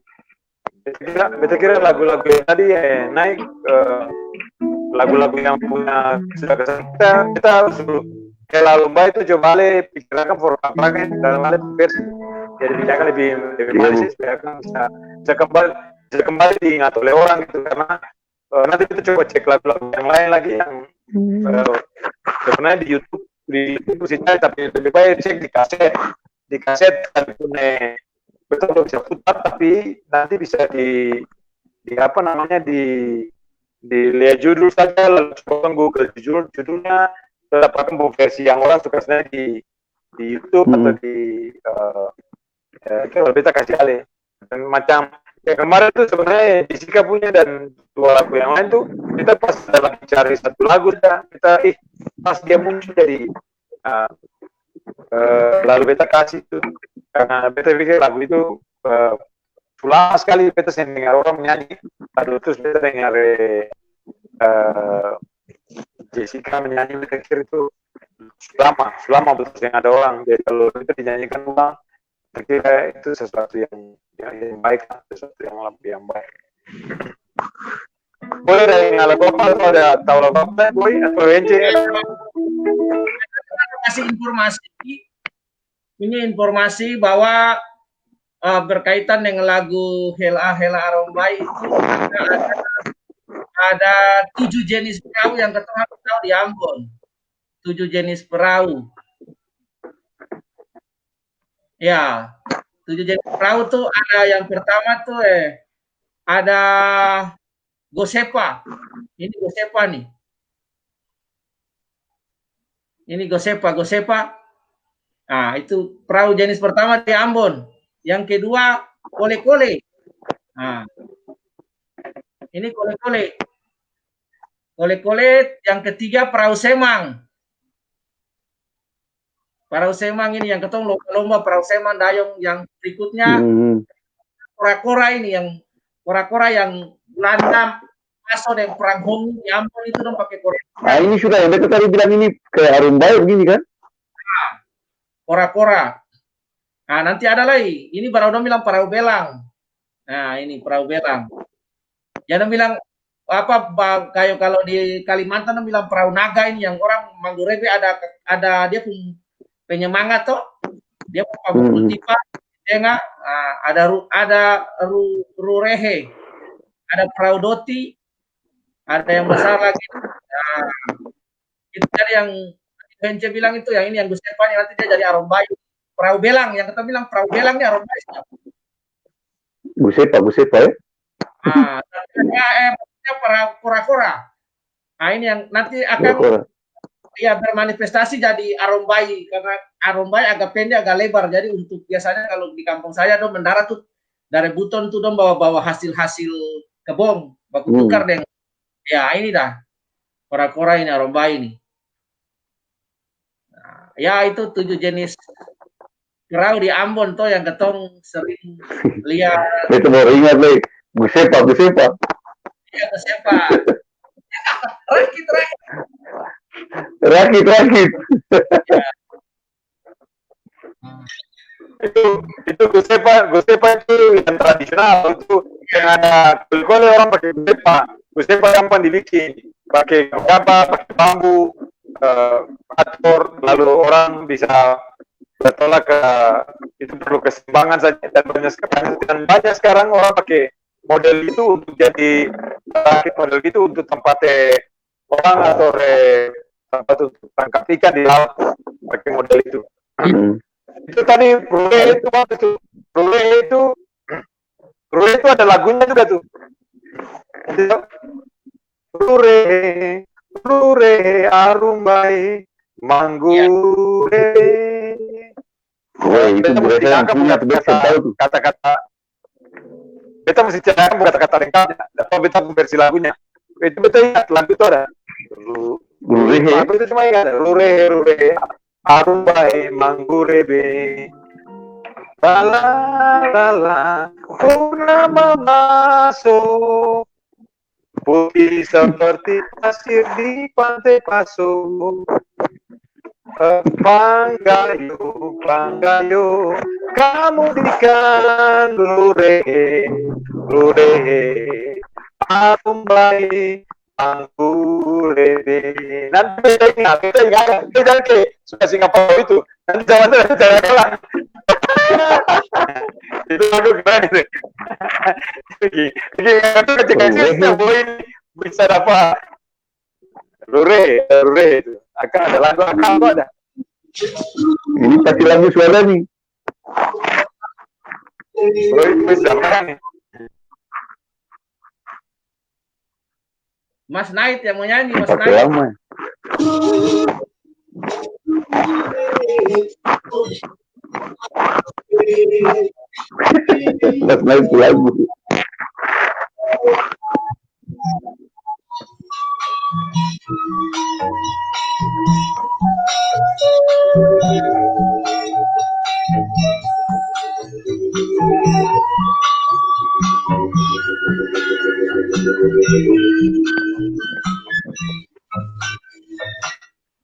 Beta kira lagu-lagu yang tadi naik lagu-lagu yang punya sudah kesan kita harus Hela Arumba itu coba pikirkan format kan dalam hal versi jadi biarkan lebih manis biarkan bisa kembali diingat oleh orang gitu karena nanti kita coba cek lagu-lagu yang lain lagi yang sebenarnya di YouTube bisa cari tapi lebih baik cek di kaset kan punya betul bisa putar tapi nanti bisa di apa namanya dilihat judul saja lalu coba Google judulnya dapatkan versi yang orang suka sebenarnya di YouTube atau di kalau kita kasih alih dan macam ya kemarin tuh sebenarnya Jessica punya dan dua lagu yang lain tuh kita pas dalam cari satu lagu kita pas dia muncul jadi lalu beta kasih tuh karena beta pikir lagu itu lama sekali beta sering dengar orang menyanyi lalu terus beta dengar Jessica menyanyi beta pikir itu lama betul yang ada orang jadi kalau itu dinyanyikan ulang saya kira itu sesuatu yang baik sesuatu yang baik. Boleh dari ngalah bapak atau ada tahu bapak boy atau NC kasih informasi bahwa berkaitan dengan lagu Hela Arumba itu ada 7 jenis perahu yang ketemu tahu di Ambon. 7 jenis perahu. Ya, 7 jenis perahu tuh ada yang pertama tuh ada Gosepa. Ini Gosepa nih. Ini Gosepa. Nah, itu perahu jenis pertama di Ambon. Yang kedua, kole-kole. Nah, ini kole-kole. Kole-kole yang ketiga perahu semang. Perahu semang ini yang ketemu lomba-lomba perahu semang dayung yang berikutnya kora-kora ini yang kora-kora yang Belanda masuk yang perang Hong di Ambon itu dong pakai kora. Nah ini sudah yang beta tadi bilang ini kayak Arumbai begini kan? Kora-kora. Nah nanti ada lagi. Ini baru dong bilang perahu belang. Nah ini perahu belang. Jangan bilang apa kayak kalau di Kalimantan dong bilang perahu naga ini yang orang Manggurebe ada dia punya penyemangat toh. Dia pun tipa tengah ada rurehe, ada perahu doti, ada yang besar lagi. Nah, itu tadi yang Bence bilang itu yang ini yang Gus Evan nanti dia jadi Arombai. Perahu belang yang kita bilang perahu belang ini Arombai. Gus Epa ya? Perahu kura-kura. Nah ini yang nanti akan ya bermanifestasi jadi Arombai karena Arombai agak pendek agak lebar jadi untuk biasanya kalau di kampung saya dong mendarat tuh dari Buton tuh dong bawa hasil kebun baku tukar dengan ya ini dah kora-kora ini Arombai ini nah, ya itu 7 jenis perahu di Ambon tuh yang ketong sering lihat itu baru ingat nih Gus Epa ya Gus Epa rakit itu Gus Epa itu yang tradisional itu yang ada kulit orang pakai Gus Epa gampang dibikin pakai bambu atur lalu orang bisa bertolak ke itu perlu keseimbangan saja dan banyak sekarang orang pakai model itu untuk jadi model itu untuk tempat orang atau tempat untuk tangkap ikan di laut pakai model itu. Itu tadi Rule itu ada lagunya juga tuh. Rure Arumbai Manggure. Itu kata-kata. Beta mesti cari kata-kata lengkapnya. Atau beta versi lagunya. Itu beta ingat lagu itu ada. Lagu itu cuma ingat. Rure Arumbai Manggurebe. Lala purnama masuk putih seperti pasir di pantai Paso. Panggayo kamu dikan lure Arumbai Manggurebe. Nanti beta ingat jangan ke suka Singapura itu nanti jangan kalah. Itu lagu keren itu. Itu ketika poin bisa dapat Rure itu akan ada lagu itu ada. Ini pasti lagu suara nih. Bisa nih. Mas Night yang mau nyanyi Mas Night. Lama. Mas Night lagu.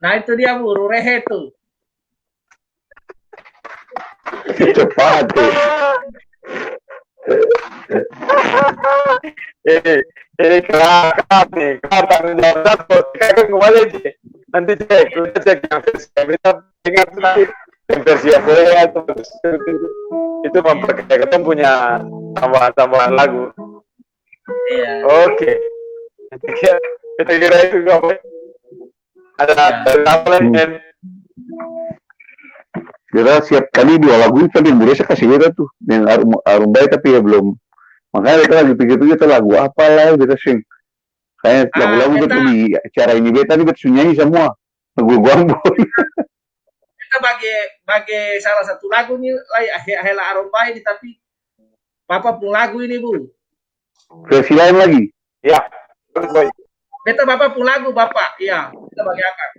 Nah itu dia Bu, Rurehe tuh. Cepat tuh. Kerap nih, kembali aja. Nanti cek yang versi kita ingat nanti yang versi Korea itu memperkaya ketemu punya tambahan lagu. Iya. Oke. Kita kira itu apa? Ada apa lagi? Kira siap kali 2 lagu itu tadi Indonesia kasih beta tuh dengan Arumbai tapi ya belum. Makanya kita lagi pikir-pikir itu lagu apa lah beta sing. Kayak lagu-lagu betul di acara ini beta nih betul nyanyi semua lagu Ambon. Kita bagi salah satu lagu nih Hela Arumbai ini tapi Papa pun lagu ini Bu. Versi lain lagi. Ya. Baik. Beta Bapak pun lagu Bapak. Iya, kita bagi akan.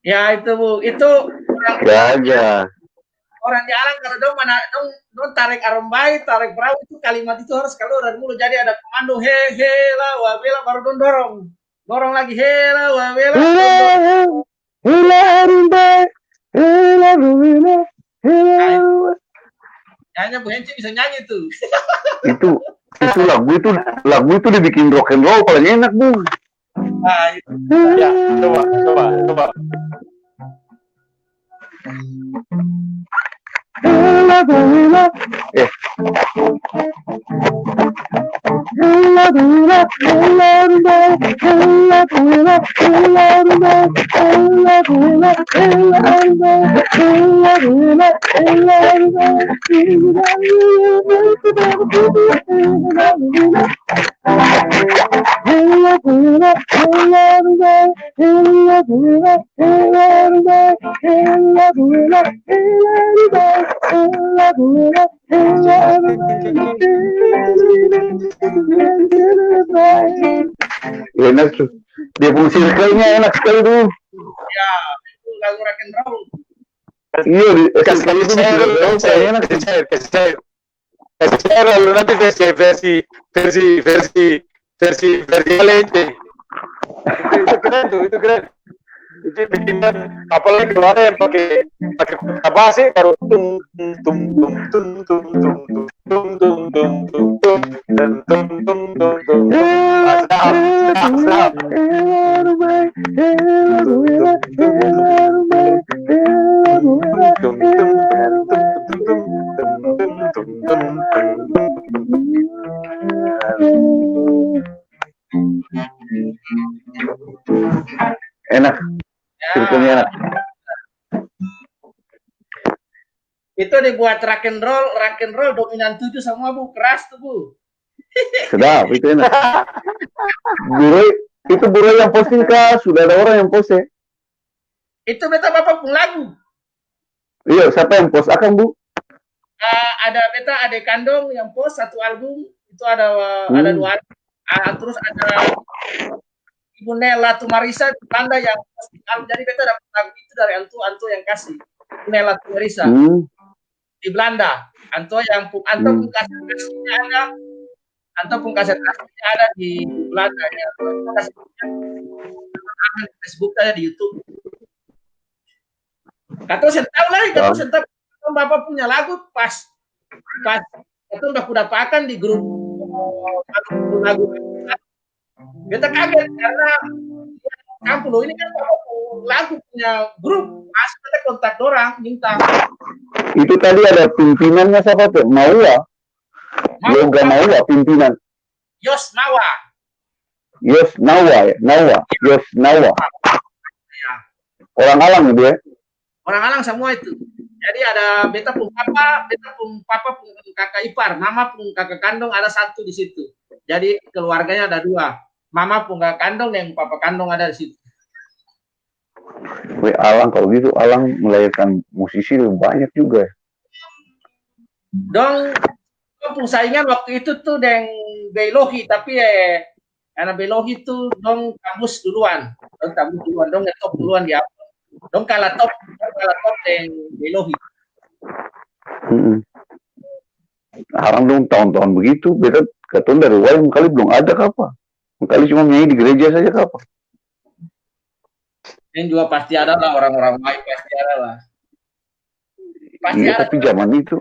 Ya itu Bu, itu Gajah. orang di alam kalau dong mana dong tarik arombai, tarik perahu itu kalimat itu harus keluar dari mulut. Jadi ada komando he la wabela baru dong dorong lagi he la wabela. Hanya Bu Hence bisa nyanyi tuh. itu lagu itu dibikin rock and roll paling enak, Bu. Nah, itu. Ya, coba. Enak tuh. Dia punya circle-nya enak sekali tuh. Ya, itu lagu rock and roll. Iya, Kasih cair lalu nanti versi Valente. Itu keren. Itu bikin apalagi kemarin yang pakai apa sih baru tung enak. Circle-nya enak. Itu dibuat rock and roll dominan 7 semua Bu, keras tuh Bu. Sedap, itu enak. Buru yang posting kah? Sudah ada orang yang post ya? Itu beta Bapak pun lagu. Iya, siapa yang post? Akang, Bu? Ada beta adik kandung yang post satu album, itu ada 2 album. Terus ada Ibu Nela Tumarisa di Belanda yang posting album. Jadi beta dapat lagu itu dari Anto yang kasih. Nela Tumarisa di Belanda. Anto pun kasihnya ada. Anto pun kasihnya ada di Belanda ya. Di Facebook aja di YouTube. Kata sentau Bapak punya lagu pas itu udah kudapakan di grup lagu. Beta kaget karena kampung loh ini kan lagu punya grup, pas kita kontak orang minta Itu tadi ada pimpinannya siapa tuh? Maua. Yoga Maua pimpinan. Yos Nawa. Yos Nawa ya, Nawa. Yos Nawa. Ya. Orang Alang itu ya. Orang Alang semua itu. Jadi ada beta pun papa pun kakak ipar, mama pun kakak kandung ada satu di situ. Jadi keluarganya ada dua. Mama pun kakak kandung dan papa kandung ada di situ. Weh, Alang kalau gitu Alang melahirkan musisi lebih banyak juga. Dong pun saingan waktu itu tuh dengan Belohi, tapi karena Belohi tuh dong tembus duluan. Dong ngetop duluan dia. Dong kalah top dengan Belohi. Sekarang dong tahun-tahun begitu, beta ketun dari wayang kali belum ada apa. Kali cuma nyanyi di gereja saja apa. Dan juga pasti ada lah orang-orang baik, pasti ada lah. Pasti Iya, ada. tapi zaman itu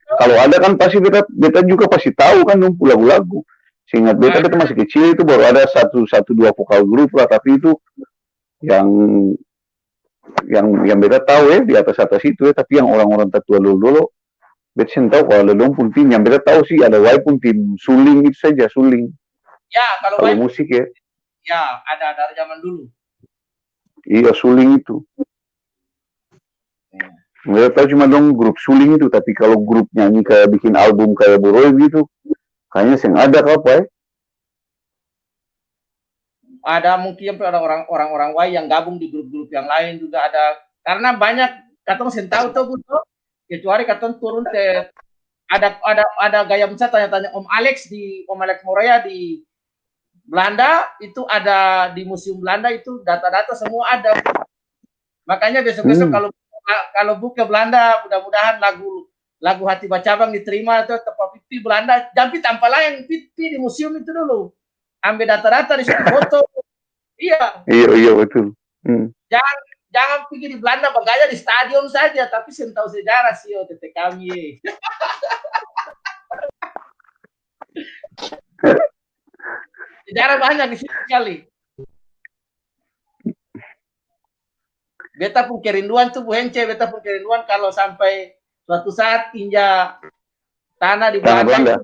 kalau ada kan pasti beta juga pasti tahu kan dong lagu-lagu. Seingat beta masih kecil itu baru ada satu dua vokal grup lah, tapi itu yang beta tahu ya di atas itu ya, tapi yang orang-orang tertua dulu beta sih tahu kalau ada pun tim yang beta tahu sih ada Y pun tim suling itu saja suling. Ya kalau Y musik ya. Ya ada dari zaman dulu. Iya suling itu. Nggak tahu cuma dong grup suling itu, tapi kalau grup nyanyi kayak bikin album kayak Boroy gitu, kayaknya seng ada apa ya? Ada mungkin ada orang-orang Y yang gabung di grup-grup yang lain juga ada, karena banyak katong sen tahu tuh kecuali katong turun ke ada gaya besar tanya-tanya Om Alex Morea di Belanda itu ada di Museum Belanda itu data-data semua ada. Makanya besok-besok kalau buka Belanda mudah-mudahan lagu Hati Bacabang diterima atau tepat pipi Belanda, tapi tanpa lain pipi di museum itu dulu. Ambil data-data di situ foto. Iya. Iya betul. Jangan pergi di Belanda bergaya di stadion saja, tapi sen tahu sejarah sih tete kami. Sejarah banyak di situ sekali. Beta pun kerinduan tuh Bu Hence, beta pun kerinduan kalau sampai suatu saat injak tanah di Belanda.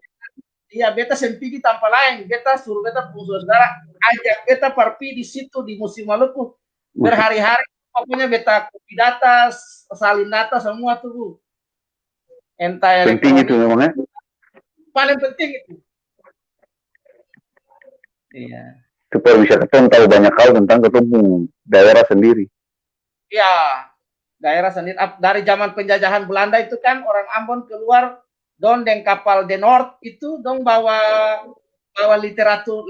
Iya, beta sempigi tanpa lain. Beta suruh beta pun saudara ajak beta pergi di situ di Museum Maluku berhari-hari. Pokoknya beta kopi data, salin data semua tuh Bu. Entah penting itu memangnya. Paling penting itu. Iya. Supaya bisa ketemu tahu banyak hal tentang ketemu daerah sendiri. Iya, daerah sendiri. Dari zaman penjajahan Belanda itu kan orang Ambon keluar don dengan kapal de Nord itu dong bawa literatur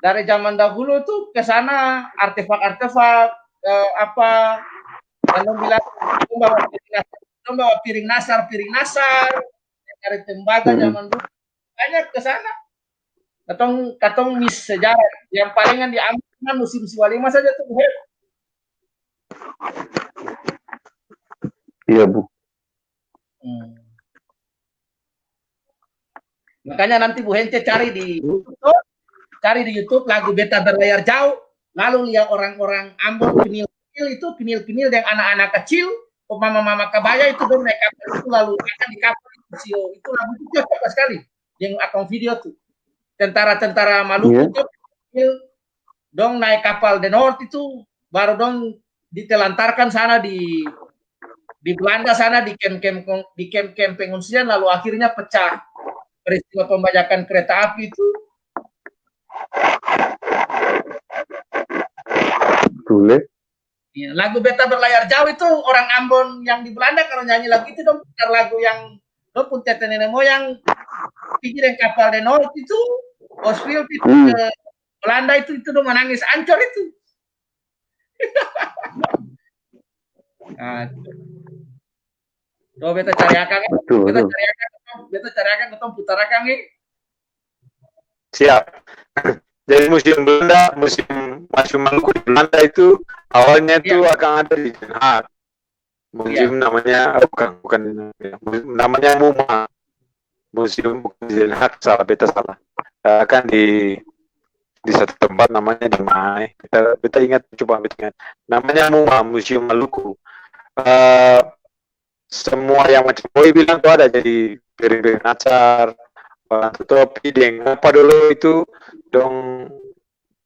dari zaman dahulu tuh ke sana artefak apa dan dong bilang dong bawa piring nasar dari tembaga zaman dulu banyak ke sana. Katong mis sejarah yang palingan diambil musim Siwalima saja tuh. Iya Bu. Makanya nanti Bu Hence cari di YouTube lagu Beta Berlayar Jauh, lalu lihat orang-orang Ambon kinil-kinil dengan anak-anak kecil, mama-mama kebaya itu dong naik kapal itu lalu akan di kapal itu lagu itu cocok sekali yang akan video tuh. Tentara-tentara Maluku dong naik kapal de Nord itu baru dong ditelantarkan sana di Belanda sana di kem pengungsian lalu akhirnya pecah peristiwa pembajakan kereta api itu. Betul Ya, lagu Beta Berlayar Jauh itu orang Ambon yang di Belanda kalau nyanyi lagu itu dong putar lagu yang dong pun tete nenek moyang pikir yang kapal de Nord itu Oswald itu ke Belanda itu dong menangis ancur itu. Nah, coba beta cari akan, beta cari akan ketemu putar akan nih. Siap. Jadi museum Maluku di Belanda itu awalnya itu akan ada di Den Haag. Museum namanya bukan namanya MUMA. Museum bukan di Den Haag, salah beta salah. Akan di satu tempat namanya di mana? Beta ingat, coba beta ingat. Namanya MUMA, Museum Maluku. semua yang macam boy bilang tuh ada, jadi piring acar, orang topi, deng apa dulu itu dong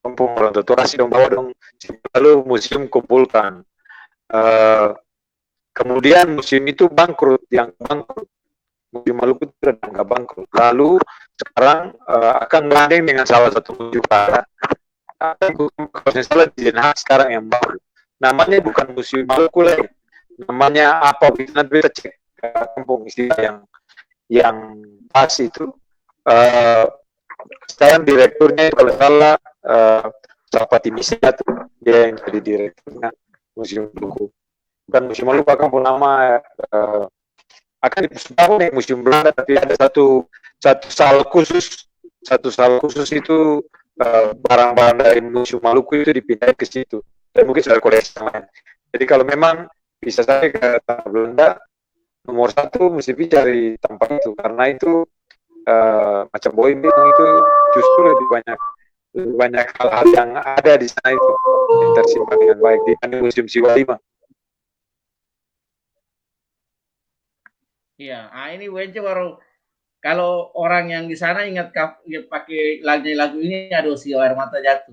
kampung orang tutorasi dong bawa dong, lalu museum kumpulkan. Kemudian museum itu bangkrut, yang bangkrut Museum Maluku itu nggak bangkrut. Lalu sekarang akan gandeng dengan salah satu museum barat. Kalau saya salah di Den Haag sekarang yang baru. Namanya bukan Museum Maluku lagi. Namanya apa? Nanti kita cek kampung istilah yang pas itu. Sekarang direkturnya kalau salah Sapati Misnya tuh, dia yang jadi direkturnya Museum Maluku. Bukan Museum Maluku, kampung nama akan dibangun di Museum Belanda, tapi ada satu sal khusus itu barang-barang dari Museum Maluku itu dipindah ke situ, dan mungkin sudah koleksi lain. Jadi kalau memang bisa saya ke tanah Belanda, nomor satu mesti cari tempat itu, karena itu macam Boy bilang itu justru lebih banyak hal-hal yang ada di sana itu yang tersimpan dengan baik dibanding Museum Siwalima. Iya, ini WNC baru kalau orang yang di sana ingat pakai lagu ini, aduh si air mata jatuh.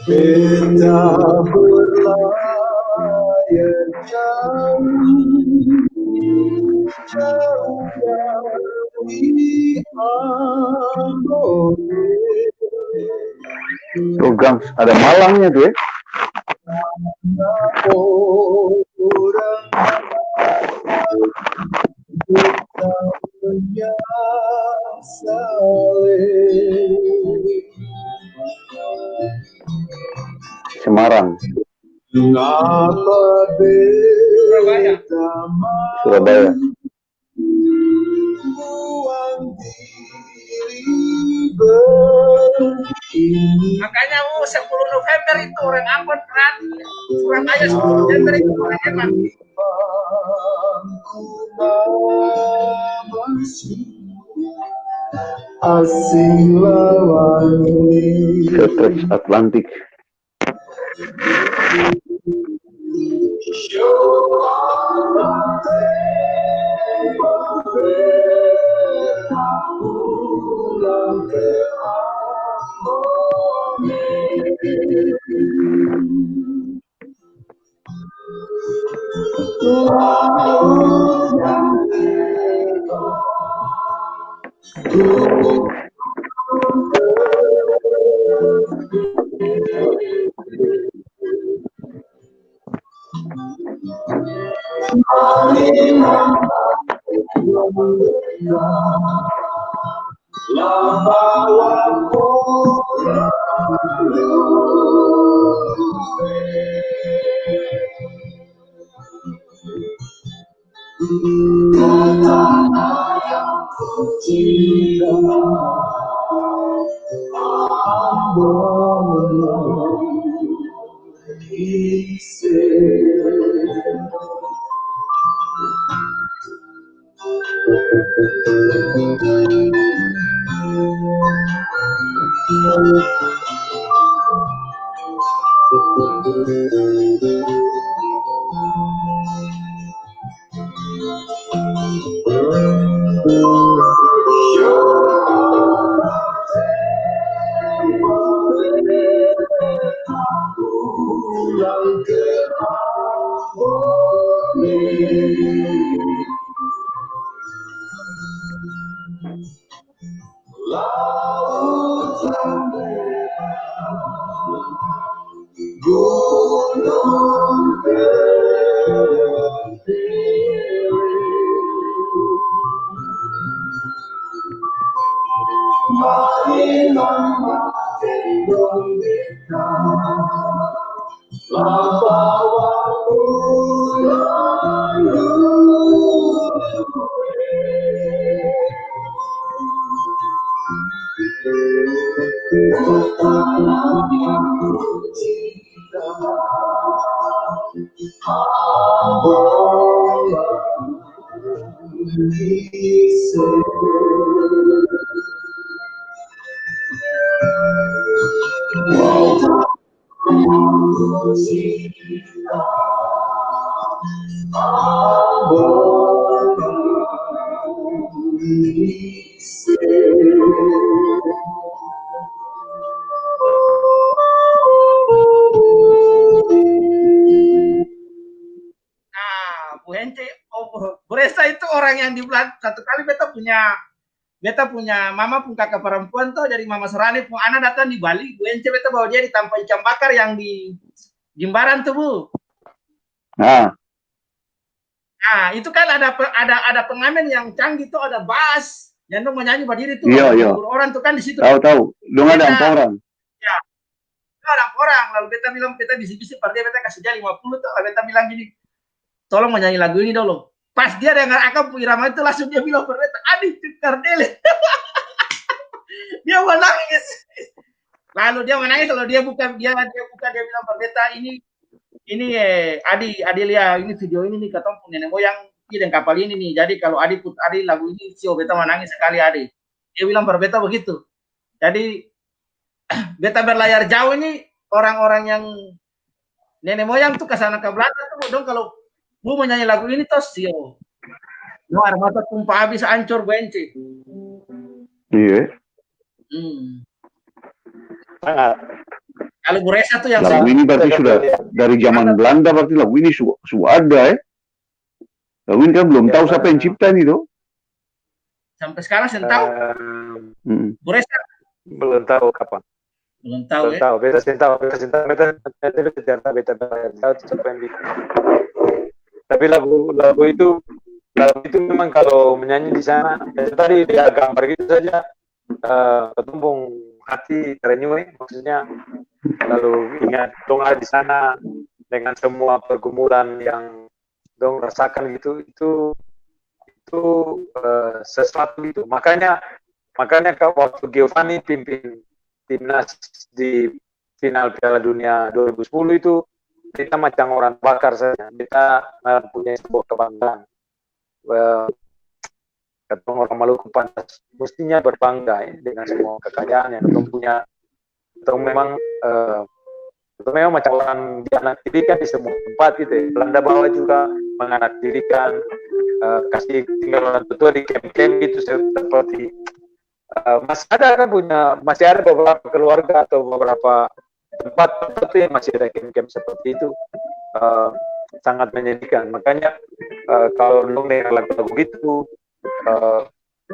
Beta berlayar jauh dari Ambon. Oh, Gangs, ada Malangnya tuh ya. Semarang. Surabaya. Makanya 10 November itu orang Ambon berarti Surabaya 10 November itu orang emang. Asing lawan Stretch Atlantik. Nah, Bu Hence, Bu Resa itu orang yang di Belanda. Satu kali beta punya mama pun kakak perempuan tuh dari Mama Serani pun anak datang di Bali. Bu Hence beta bawa dia di tanpa ikan bakar yang di Jimbaran tuh Bu. Nah, Nah, itu kan ada pengamen yang canggih tuh, ada bass yang dong menyanyi berdiri tuh. Iya, iya. Orang tuh kan di situ. tahu. Dong ada empat orang. Ya, orang orang. Lalu beta bilang beta bisik-bisik pada dia, beta kasih dia 50 tuh. Lalu beta bilang gini, tolong menyanyi lagu ini dulu. Pas dia dengar akan irama itu langsung dia bilang pada beta, adik Kardele. Dia menangis. Lalu dia menangis, lalu dia buka dia bilang pada beta, ini Adi lihat ini video ini nih, katong punya nenek moyang dan kapal ini nih. Jadi kalau Adi lagu ini, sio beta menangis sekali Adi. Dia bilang pada beta begitu. Jadi beta berlayar jauh ini, orang-orang yang nenek moyang tuh kesana ke Belanda tuh, dong kalau Bu menyanyi lagu ini tuh sio. No, air mata tumpah habis hancur benci. Iya. Sangat. Kalau Bu Resa tuh yang Lagu ini berarti sudah dari zaman Belanda, berarti lagu ini sudah ada ya. Lagu ini kan belum tahu siapa yang cipta ini tuh. sampai sekarang saya tahu. Bu Resa Belum tahu kapan. belum tahu Belum ya. tahu. Beta siapa yang bikin. Tapi lagu itu memang kalau menyanyi di sana, tadi dia gambar gitu saja, ketumpung hati terenyuh, maksudnya lalu ingat dong di sana dengan semua pergumulan yang dong rasakan gitu, itu sesuatu itu. Makanya waktu Giovanni pimpin timnas di final Piala Dunia 2010 itu, kita macam orang bakar saja. Kita punya sebuah kebanggaan. Ketemu orang Maluku pantas mestinya berbangga ya, dengan semua kekayaan yang kita punya. Atau memang macam orang dianaktirikan di semua tempat gitu ya. Belanda bawa juga menganaktirikan, kasih tinggal orang tua di camp-camp gitu, seperti masih ada beberapa keluarga atau beberapa tempat yang masih ada camp-camp seperti itu. Sangat menyedihkan. Makanya kalau dulu lagu-lagu gitu,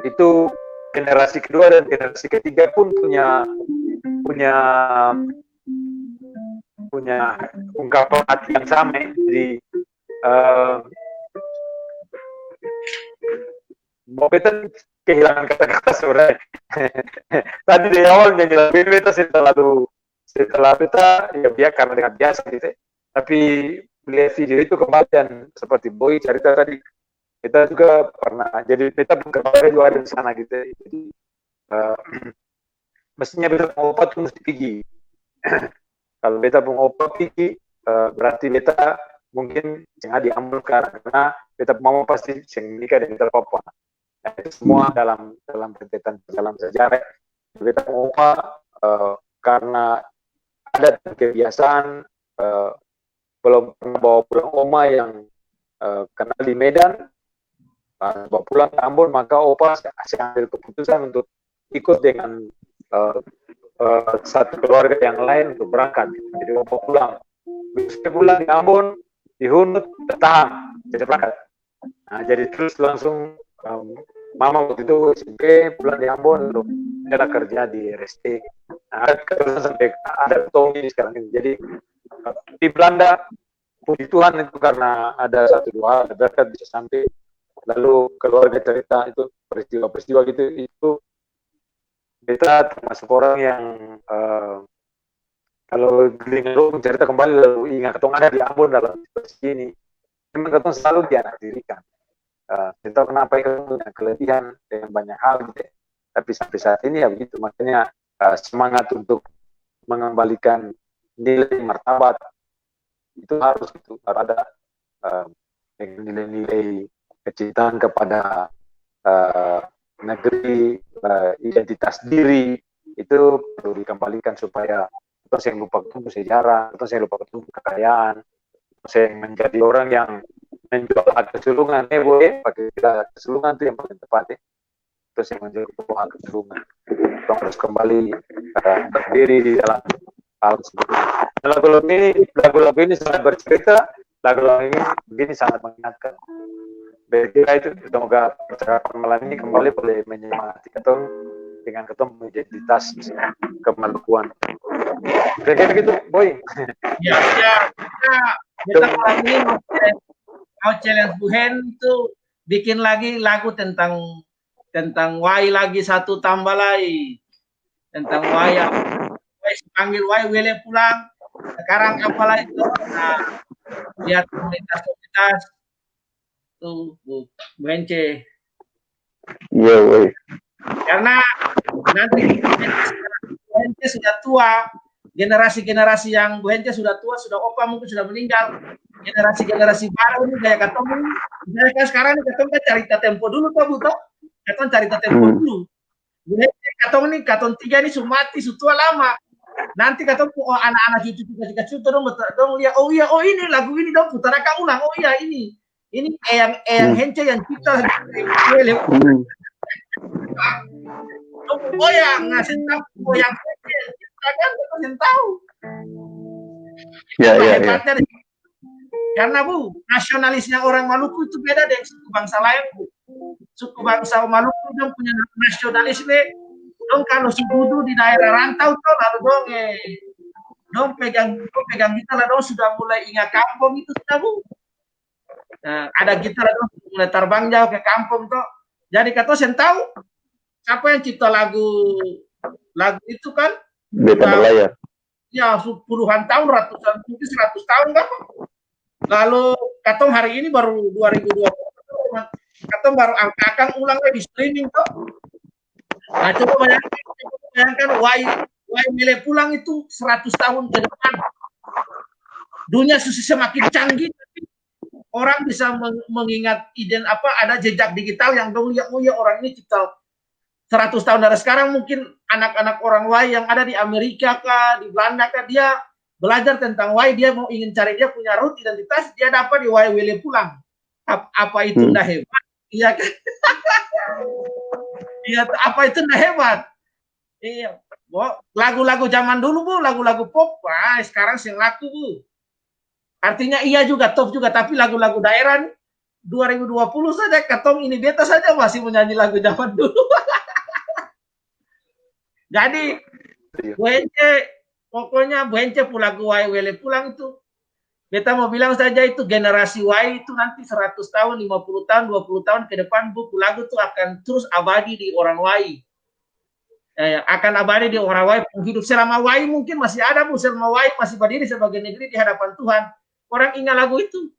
itu generasi kedua dan generasi ketiga pun punya ungkapan hati yang sama. Jadi Beta kehilangan kata-kata sebenarnya. Tadi di awal nyanyi lagu ini beta setelah beta ya biar karena dengan biasa gitu. Tapi lihat video itu kembali dan seperti Boy cerita tadi, kita juga pernah, jadi beta pun kemarin juga ada di sana gitu. Jadi mestinya beta mau opat tuh mesti pergi. Kalau beta mau opat pergi, berarti beta mungkin jangan diambil karena beta mau pasti nikah dengan beta papa. Itu semua dalam rentetan dalam sejarah. Beta mau opat karena ada kebiasaan belum pernah bawa pulang oma yang kenal di Medan, bawa pulang ke Ambon, maka opa saya ambil keputusan untuk ikut dengan satu keluarga yang lain untuk berangkat. Jadi opa pulang, bisa pulang di Ambon, di Hunut, bertahan, jadi berangkat. Nah, jadi terus langsung mama waktu itu SMP pulang di Ambon untuk dia kerja di RST. Nah, terus sampai ada Tommy sekarang ini. Jadi di Belanda, puji Tuhan itu karena ada satu dua hal, berkat bisa sampai. Lalu keluarga cerita itu peristiwa-peristiwa gitu, itu kita termasuk orang yang kalau Glingo cerita kembali lalu ingat ketong ada di Ambon dalam situasi ini, memang ketong selalu dianaktirikan. Kita kenapa itu punya kelebihan dengan banyak hal gitu. Tapi sampai saat ini ya begitu, makanya semangat untuk mengembalikan nilai martabat itu harus ada dengan nilai-nilai kecintaan kepada negeri, identitas diri, itu perlu dikembalikan supaya kita saya lupa ketemu sejarah, kita saya lupa ketemu kekayaan, saya menjadi orang yang menjual hak kesulungan, boleh pakai kesulungan itu yang paling tepat terus yang menjadi hak kesulungan. Kita harus kembali berdiri di dalam hal seperti ini. Lagu-lagu ini sangat bercerita, lagu-lagu ini begini sangat mengingatkan. Berkira itu, semoga percakapan malam ini kembali boleh menyemangati ketemu dengan ketemu identitas kemaluan. Kira-kira gitu, Boy. Ya, kita malam ini mau challenge Bu Hen itu bikin lagi lagu tentang Wai lagi satu tambah lagi tentang Wai panggil Wai Wele pulang. Sekarang apalah itu? Nah, lihat komunitas tuh Bu Hence. Iya, Boy. Karena nanti Bu Hence sudah tua, generasi-generasi yang Bu Hence sudah tua, sudah opa mungkin sudah meninggal, generasi-generasi baru ini kayak ketemu, misalnya sekarang ini ketemu kan cerita tempo dulu toh Bu toh, ketemu cerita tempo dulu. Bu Hence ketemu nih, ketemu 3 ini mati, sudah lama. Nanti ketemu anak-anak cucu-cucu dong lihat, oh ini lagu ini dong putarakan ulang, oh iya ini Eyang Hence yang cipta. Oh ya ngasih tahu yang kan ngasih tahu. Ya. Karena Bu, nasionalisnya orang Maluku itu beda dengan suku bangsa lain Bu. Suku bangsa Maluku dong punya nasionalisme. Dong kalau subudu di daerah rantau tuh lalu dong pegang gitar lah dong sudah mulai ingat kampung itu sudah Bu. Nah, ada gitar dong mulai terbang jauh ke kampung tuh. Jadi kata saya tahu siapa yang cipta lagu itu kan? Beta berlayar. Ya puluhan tahun, ratusan, mungkin 100 tahun kan? Lalu katong hari ini baru 2020, katong baru angkat ulang lagi streaming tuh. Nah, coba bayangkan Wai Mele pulang itu 100 tahun ke depan. Dunia semakin canggih, orang bisa mengingat ada jejak digital yang dong lihat, oh ya orang ini cipta 100 tahun dari sekarang. Mungkin anak-anak orang Wai yang ada di Amerika kah, di Belanda kah, dia belajar tentang Wai, dia mau ingin cari dia punya root identitas, dia dapat di Wai Wele pulang. Apa itu udah hebat? Iya kan? Iya, apa itu udah hebat? Iya. Lagu-lagu zaman dulu Bu, lagu-lagu pop, sekarang sing laku Bu. Artinya iya juga, top juga, tapi lagu-lagu daerah 2020 saja, ketong ini beta saja masih menyanyi lagu zaman dulu. Jadi, Bu Hence, pokoknya Bu Hence lagu Wai Wele pulang itu, beta mau bilang saja itu generasi Wai itu nanti 100 tahun, 50 tahun, 20 tahun ke depan, Bu, lagu itu akan terus abadi di orang Wai. Akan abadi di orang Wai, hidup selama Wai mungkin masih ada Bu, selama Wai masih berdiri sebagai negeri di hadapan Tuhan. Orang ingat lagu itu.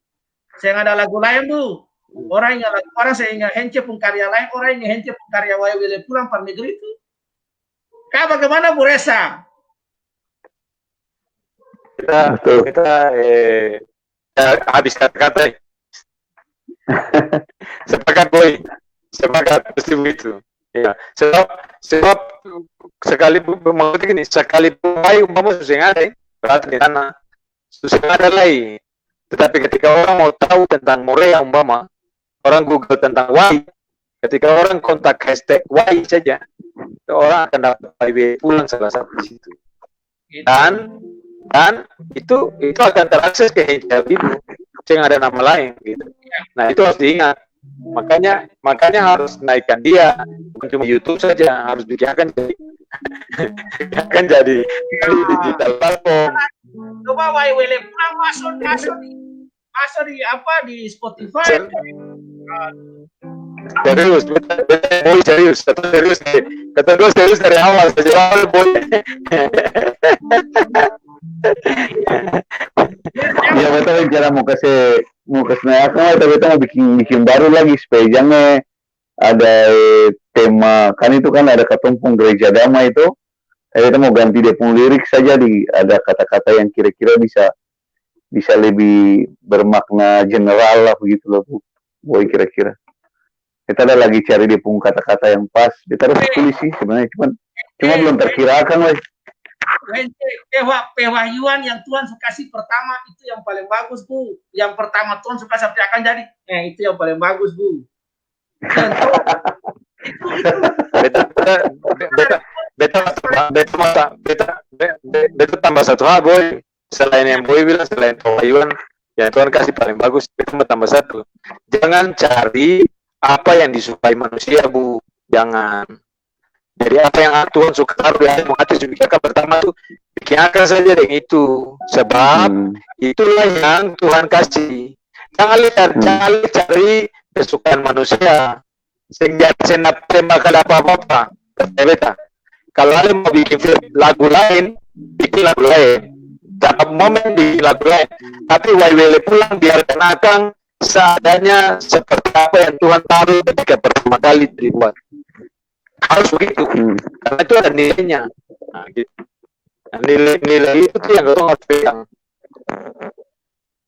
Saya ada lagu lain Bu. Orang ingat lagu, orang saya ingat Hence pun karya lain, orang ingat Hence pun karya Wai Wele pulang par negeri itu. Bagaimana Bu Resa? Kita habis kata-kata. Sepakat Boy, sepakat pasti begitu. Ya, sebab sekali maksudnya gini, sekali Wai umpama susah ada, berarti di sana susah ada lagi. Tetapi ketika orang mau tahu tentang Morea umpama, orang Google tentang Wai, ketika orang kontak hashtag Wai saja, orang akan dapat Wai pulang salah satu di situ. Dan itu akan terakses ke Hence Habibie, yang ada nama lain gitu. Nah itu harus diingat. Makanya harus naikkan dia, bukan cuma YouTube saja, harus bikin jadi digital platform. Coba Wai Wele pulang masuk di apa di Spotify. Serius dari awal saja Boy. Ya betul, cara mau kasih apa, tapi kita mau bikin baru lagi supaya jangan ada tema, kan itu kan ada ketumpung gereja damai itu, kita mau ganti dia pun lirik saja, ada kata-kata yang kira-kira bisa bisa lebih bermakna general lah begitu loh Bu. Boy kira-kira. Kita ada lagi cari dia pun kata-kata yang pas. Kita harus tulis sih sebenarnya cuma belum terkirakan lah. Pewahyuan yang Tuhan kasih pertama itu yang paling bagus Bu. Yang pertama Tuhan suka sampai akan jadi. Itu yang paling bagus Bu. Beta tambah satu hal Boy. Selain yang Boy bilang, selain pewahyuan yang Tuhan kasih paling bagus, beta tambah satu. Jangan cari apa yang disukai manusia Bu. Jangan. Jadi apa yang Tuhan suka taruh di hati subjeknya pertama tuh pikirkan saja dengan itu. Sebab itulah yang Tuhan kasih. Jangan lihat cari kesukaan manusia. Sehingga senap tembak apa-apa. Beta. Kalau ada mau bikin lagu lain, bikin lagu lain. Dapat momen di lagu lain. Tapi waiwele pulang biarkan akang seadanya seperti apa yang Tuhan taruh ketika pertama kali dibuat. Harus begitu, karena itu ada nilainya. Nah, gitu. Nah, nilai itu tuh yang orang harus pegang.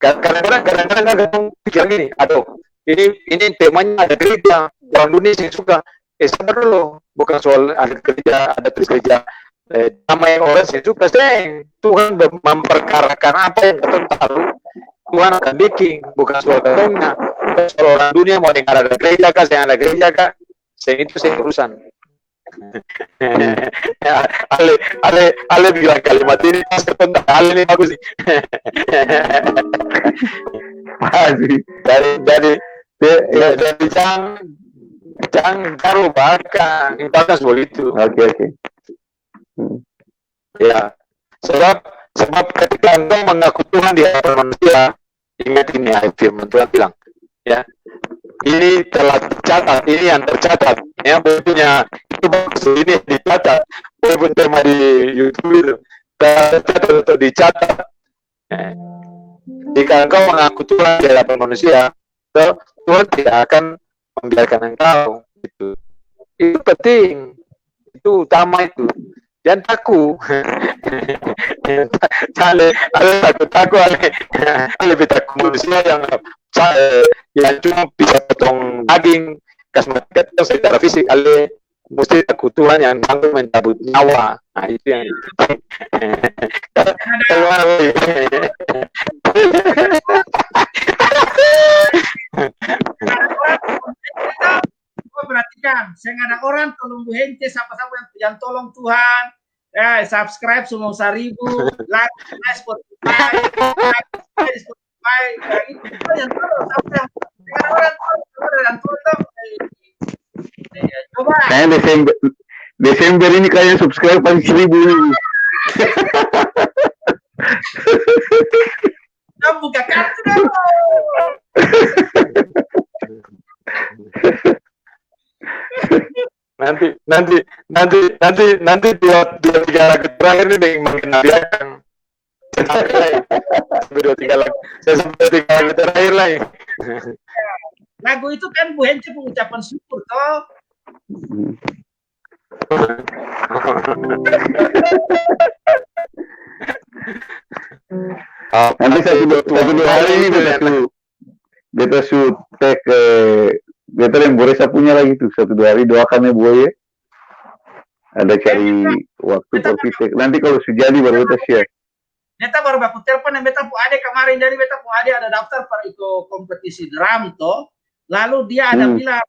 Kadang-kadang pikir gini, aduh, ini temanya ada gereja, orang dunia yang suka. Sabar dulu, bukan soal ada gereja, ada gereja. Nama yang orang yang suka, Tuhan memperkarakan apa yang kita taruh, Tuhan akan bikin, bukan soal katanya. Soal orang dunia mau dengar ada gereja kah, saya ada gereja kah, saya itu saya urusan. Ale bilang kalimat ini pasti tentang Ale ini bagus sih. Dari jangan taruh bahkan seperti itu. Oke. Ya, sebab ketika engkau mengaku Tuhan di hadapan manusia, ingat ini ayat firman Tuhan bilang, ya, ini telah tercatat, ini yang tercatat, ya, bentuknya itu bagus, ini dicatat, walaupun tema di YouTube itu tercatat untuk dicatat. Jika engkau mengaku Tuhan di hadapan manusia, Tuhan tidak akan membiarkan engkau. Itu penting, itu utama itu. Jangan takut. Takut lebih takut manusia yang cuma bisa potong daging kasih secara fisik, mesti takut Tuhan yang sanggup mencabut nyawa. Nah, itu yang perhatikan, saya ada orang tolong Bu Hence, siapa-siapa yang tolong Tuhan, subscribe semua 1.000, like Spotify, itu yang tolong, siapa yang orang tolong, coba. Kayaknya Desember ini kayaknya subscribe paling 1.000 nih. Kita buka kartu dong. nanti dua tiga lagu terakhir ini yang mengenalikan. Dua tiga lagu terakhir lagi. Lagu itu kan Bu Hence pengucapan syukur toh. Nanti satu dua hari ini beta shoot tag beta yang Boresa punya lagi tuh 1-2 hari doakannya Bu ya. Ada cari waktu perpitek. Nanti kalau sudah jadi baru beta share. Beta baru baku telepon yang beta pun ada kemarin, jadi beta pun ada daftar pada ikut kompetisi drum toh. Lalu dia ada bilang,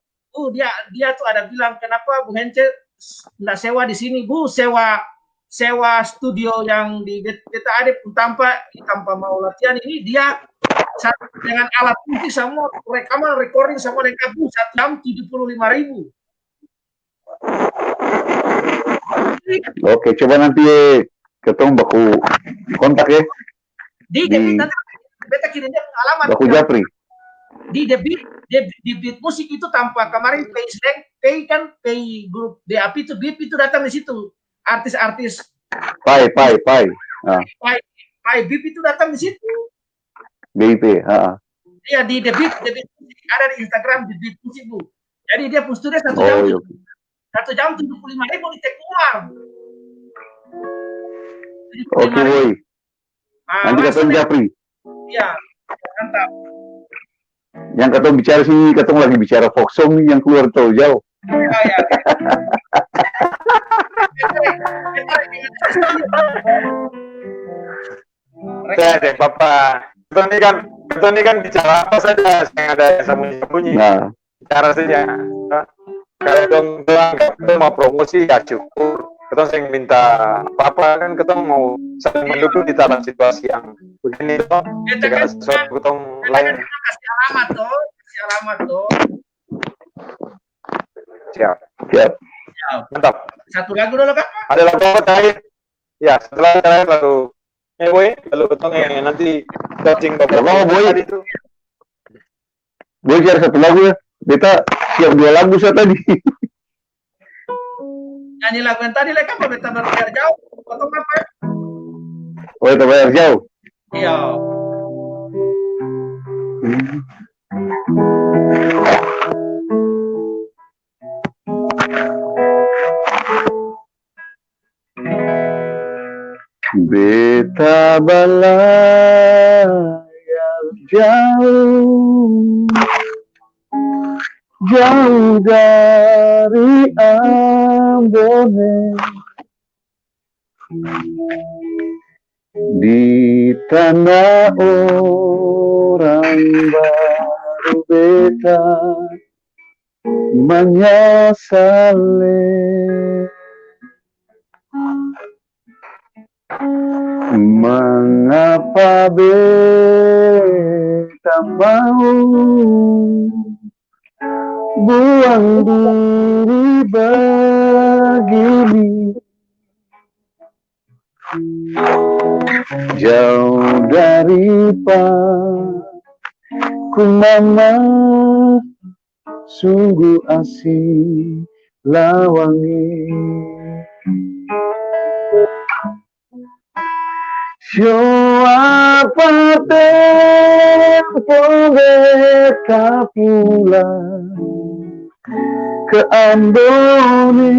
dia tuh ada bilang kenapa Bu Hence nggak sewa di sini Bu, sewa studio yang di beta ada pun tanpa mau latihan ini dia dengan alat musik semua rekaman recording semua lengkap Bu, 1 jam 75.000. Oke, coba nanti ketemu baku kontak ya. Di beta kirimnya pengalaman. Baku Japri. Di beat musik itu tanpa kemarin pay grup DAP itu BIP itu datang di situ. Artis-artis Pai. Pai BIP itu datang di situ. BIP, Iya di The Beat ada di Instagram The Beat musik Bu. Jadi dia pun studio 1 jam. iya. 1 jam 75.000 di take keluar. Oke, boy. Nanti ketemu Japri. Iya, mantap. Yang ketong bicara sih, ketong lagi bicara folk song nih yang keluar terlalu jauh. Ya, ya. Saya deh, Papa. Kita ini kan bicara apa saja, yang ada yang sembunyi-sembunyi. Nah, Bicara saja. Kalau kita mau promosi ya syukur. Kita sering minta apa kan kita mau saling mendukung di dalam situasi yang begini toh. Segala sesuatu kita lain. Kasih alamat tuh. Siap. siap. Mantap. Satu lagu dulu kan? Ada lagu apa terakhir? Ya, setelah terakhir lagu boy, lalu ketong yang nanti coaching Apa, Boy? tadi itu. Gue bicara satu lagu ya. Beta siap 2 lagu saya tadi. Nyanyi lagu yang tadi lek apa beta berbiar jauh. Potong apa? Oh, itu bayar jauh. Iya. Beta balayar jauh, jauh dari Ambone, di tanah orang baru beta menyesali. Mengapa beta mau buang diri begini, jauh dari Paku Mama, sungguh asing lawangi. Sio apa tempo beta pulang ke Ambone,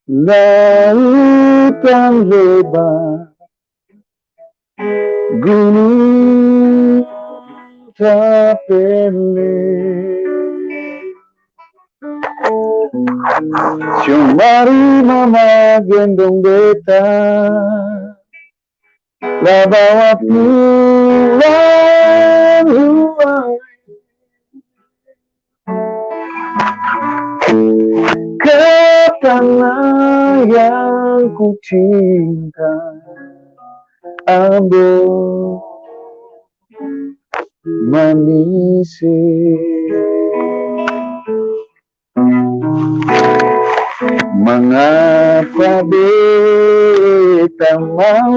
lautan lebar, gunung tapele. Cumari mama gendong beta, lah bawa pulang luar ke tanah yang ku cinta, Ambo manis. Mengapa beta mau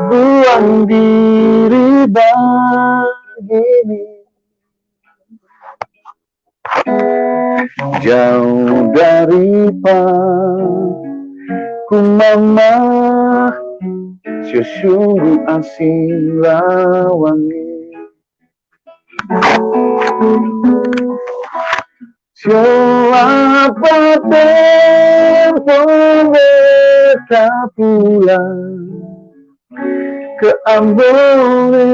buang diri begini, jauh dari Paku Mama, sesungguh asing lawangi. Siapa tempo beta pulang ke Ambone,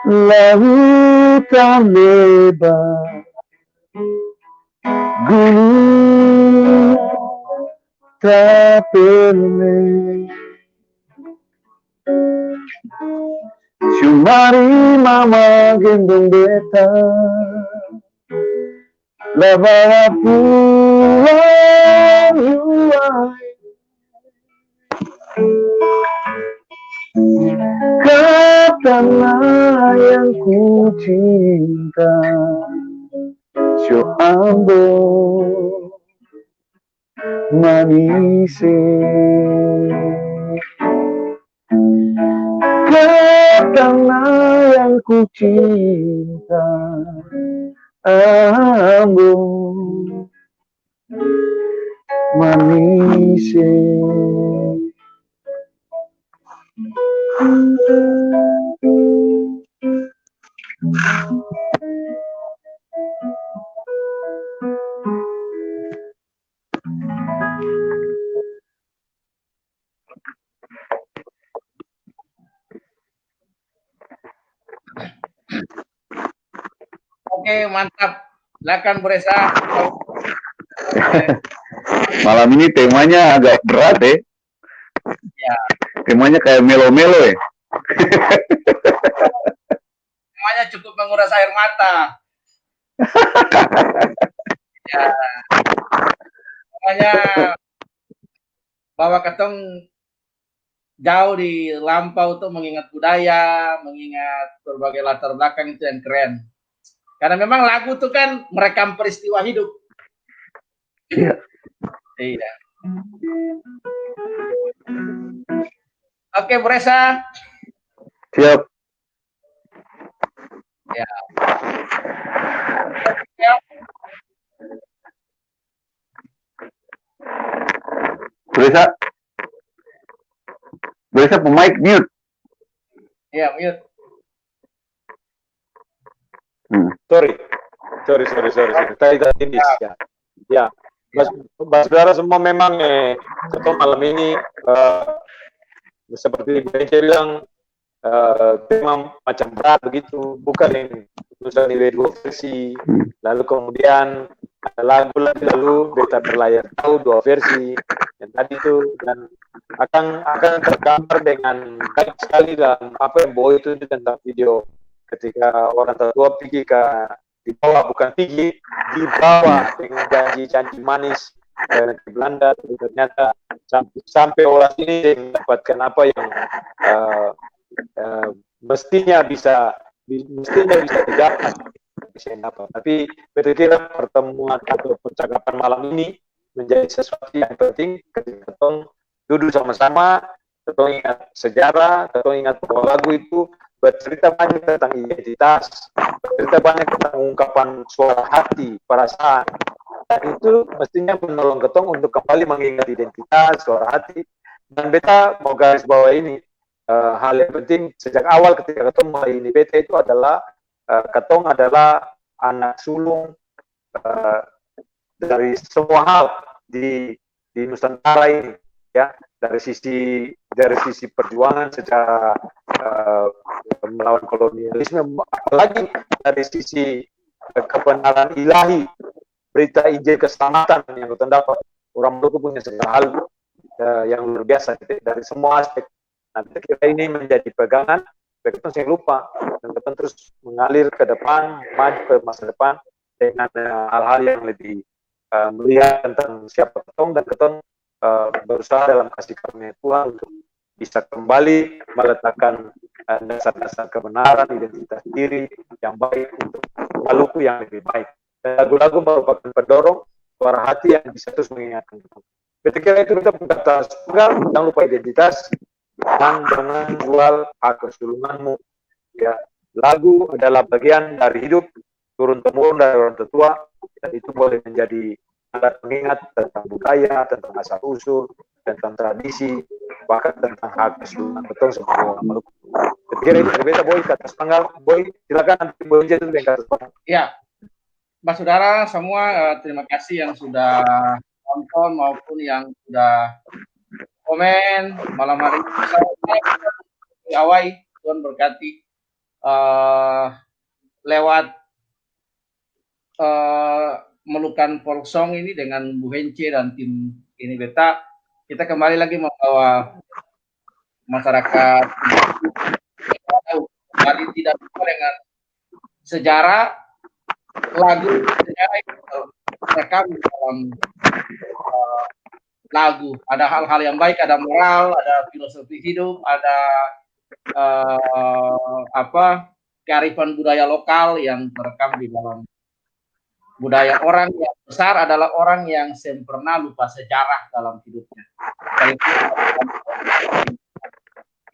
lautan lebar, gunung tapele. Cumari mama gendong beta, lah bawa pulang luar ke tanah yang ku cinta, Sio Ambo manis. Ke tanah yang ku cinta, Ambo manis. Oke, mantap. Silakan Bu Reza. Malam ini temanya agak berat ya. Ya, Temanya kayak melo-melo ya. semuanya cukup menguras air mata. Ya, semuanya bahwa ketong jauh di lampau tuh mengingat budaya, mengingat berbagai latar belakang itu yang keren. Karena memang lagu tuh kan merekam peristiwa hidup. Iya. Iya. Oke, Bu Reza. Siap. Ya. Ya. Bisa pemic mute. Iya, mute. Sorry. Tadi ya. Mas saudara semua memang ketemu malam ini seperti BNC bilang tema macam berat begitu, bukan yang tulisan di dua versi, lalu kemudian ada lagu lagi, lalu beta berlayar tahu 2 versi yang tadi itu, dan akan tergambar dengan baik sekali dalam apa yang bawa itu tentang video ketika orang tertua pergi di bawah, bukan pergi, di bawah dengan janji-janji manis ke Belanda, tapi ternyata sampai orang ini mendapatkan apa yang mestinya bisa didapat. Tapi berkira pertemuan atau percakapan malam ini menjadi sesuatu yang penting ketika kita duduk sama-sama, kita ingat sejarah, kita ingat bahwa lagu itu bercerita banyak tentang identitas, bercerita banyak tentang ungkapan suara hati, perasaan. Dan itu mestinya menolong ketong untuk kembali mengingat identitas, suara hati. Dan beta mau garis bawah ini, hal yang penting sejak awal ketika ketong mulai ini beta itu adalah ketong adalah anak sulung dari semua hal di Nusantara ini, ya, dari sisi perjuangan secara melawan kolonialisme, apalagi dari sisi kebenaran ilahi, berita Injil keselamatan yang kita dapat. Orang Maluku punya segala hal yang luar biasa dari semua aspek. Nah, saya kira ini menjadi pegangan, kita saya lupa, dan kita terus mengalir ke depan, maju ke masa depan dengan hal-hal yang lebih melihat tentang siapa ketong, dan ketong berusaha dalam kasih karunia Tuhan untuk bisa kembali meletakkan dasar-dasar kebenaran, identitas diri yang baik untuk Maluku yang lebih baik. Dan lagu-lagu merupakan pendorong suara hati yang bisa terus mengingatkan kita. Ketika itu kita berkata, jangan lupa identitas, dan jangan jual hak kesulunganmu. Ya, lagu adalah bagian dari hidup turun-temurun dari orang tua, dan itu boleh menjadi alat pengingat tentang budaya, tentang asal-usul, tentang tradisi, bahkan tentang hak kesulungan betul sebagai orang Maluku. Ketika itu berbeda, Boy, ke atas panggal. Boy, silakan nanti Boy jadi ke atas panggal. Ya, Mas saudara semua, terima kasih yang sudah nonton maupun yang sudah komen malam hari ini. Awai, Tuhan berkati lewat melukan folk song ini dengan Bu Hence dan tim ini beta, kita kembali lagi membawa masyarakat kembali tidak lupa dengan sejarah lagu, sejarah itu rekam dalam lagu. Ada hal-hal yang baik, ada moral, ada filosofi hidup, ada kearifan budaya lokal yang terekam di dalam budaya. Orang yang besar adalah orang yang sempurna lupa sejarah dalam hidupnya.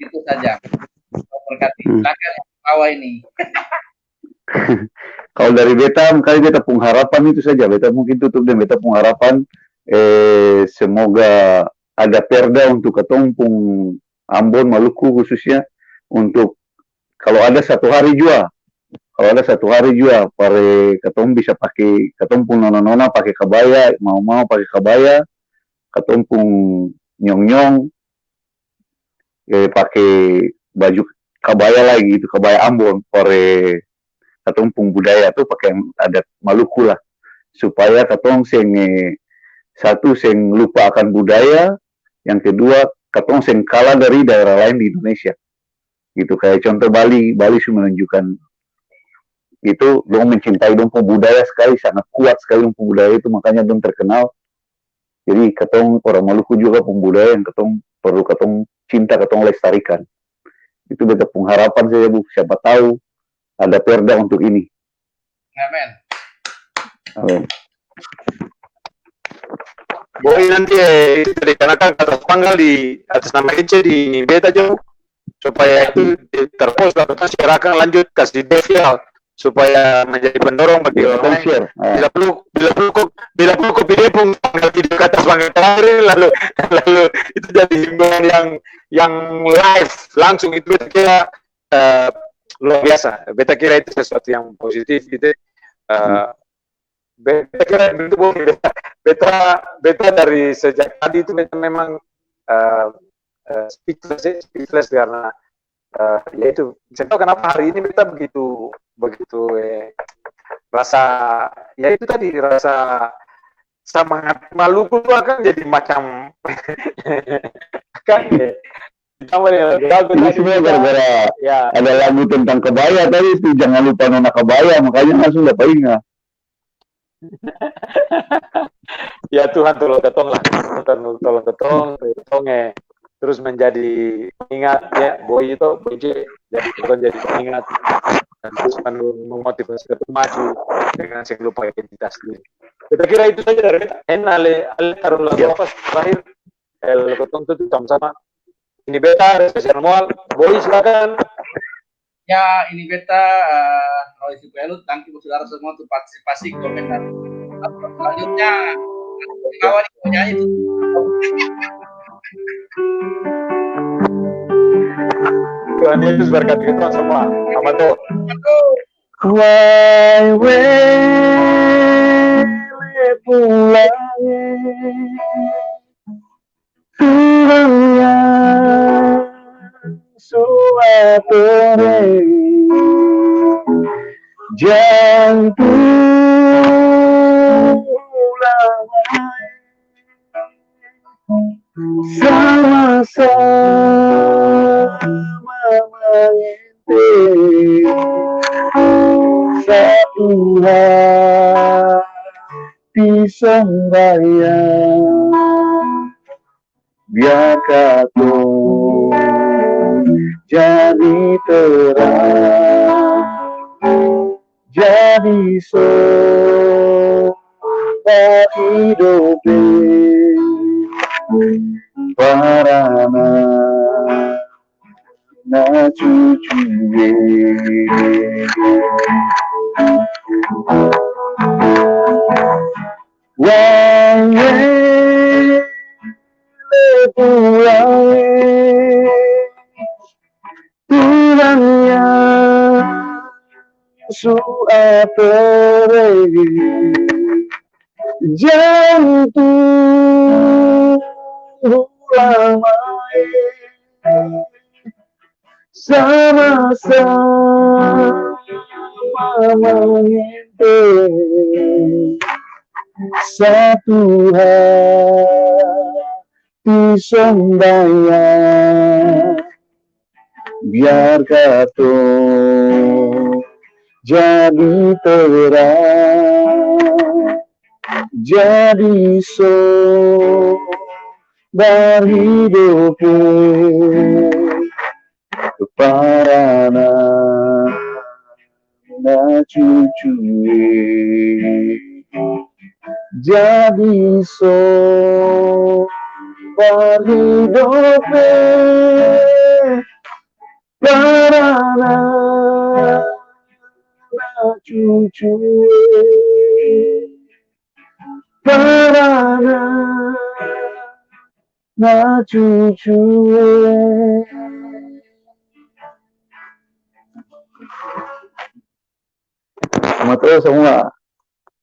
Itu saja. Berkati. Silakan bawah ini. Kalau dari beta, kali beta pengharapan itu saja. Beta mungkin tutup dengan beta pengharapan. Semoga ada perda untuk ketumpung Ambon, Maluku khususnya, untuk kalau ada satu hari jua pare ketong bisa pakai ketumpung nona-nona pakai kabaya, mau pakai kabaya, ketumpung nyong-nyong pakai baju kabaya lagi, itu kabaya Ambon, pare katong pung budaya tuh pakai adat Maluku lah, supaya katong satu seng lupa akan budaya, yang kedua katong seng kalah dari daerah lain di Indonesia. Gitu, kayak contoh Bali sudah menunjukkan itu dong mencintai dong pung budaya sekali, sangat kuat sekali dong pung budaya itu, makanya dong terkenal. Jadi katong orang Maluku juga pung budaya yang katong perlu katong cinta, katong lestarikan. Itu beta pung harapan saja, Bu. Siapa tahu ada perda untuk ini. Amin. Amin. Boy nanti itu tadi karena kan kata panggal di atas nama Ece di beta Jo, supaya itu terpos lah, kita silakan lanjut kasih devial supaya menjadi pendorong bagi orang lain. Share. Bila perlu kopi pun panggal video ke atas panggal terakhir, lalu itu jadi himbauan yang live langsung, itu beta kira luar biasa. Beta kira itu sesuatu yang positif gitu. Beta kira itu beta dari sejak tadi itu beta memang speechless karena ya itu saya tahu kenapa hari ini beta begitu rasa, ya itu tadi rasa semangat Maluku itu akan jadi macam kan ya. Ini sebenarnya gara-gara ya, ada lagu tentang kebaya tadi itu, jangan lupa nona kebaya, makanya langsung dapat ingat. Ya Tuhan tolong ketong lah, tolong ketong terus menjadi ingat ya, Boy itu jadi ingat dan terus memotivasi kita maju dengan saya lupa identitas diri. Kita kira itu saja dari kita. Ale taruh lagu apa terakhir? Ketong tuh sama-sama. Ini beta spesial mual. Boy silakan. Ya, ini beta Roy Sipelut, thank you saudara semua untuk partisipasi, komen dan selanjutnya kawan punya itu. Tuhan Yesus berkati kita semua. Amat tuh. Wai wele pulang Tuhan yang suatu jantung ulang sama-sama mengintip satu hati sembahyang, biar katong jadi terang, jadi sobat hidup para anak cucu. Wai pulang Tuhan yang sudah pergi, jantung lama sama-sama mengintip satu hati sembahyang, biar katong jadi terang, jadi sobat hidup para anak cucu, jadi sobat hidup para anak cucu, para anak cucu. Selamat semua.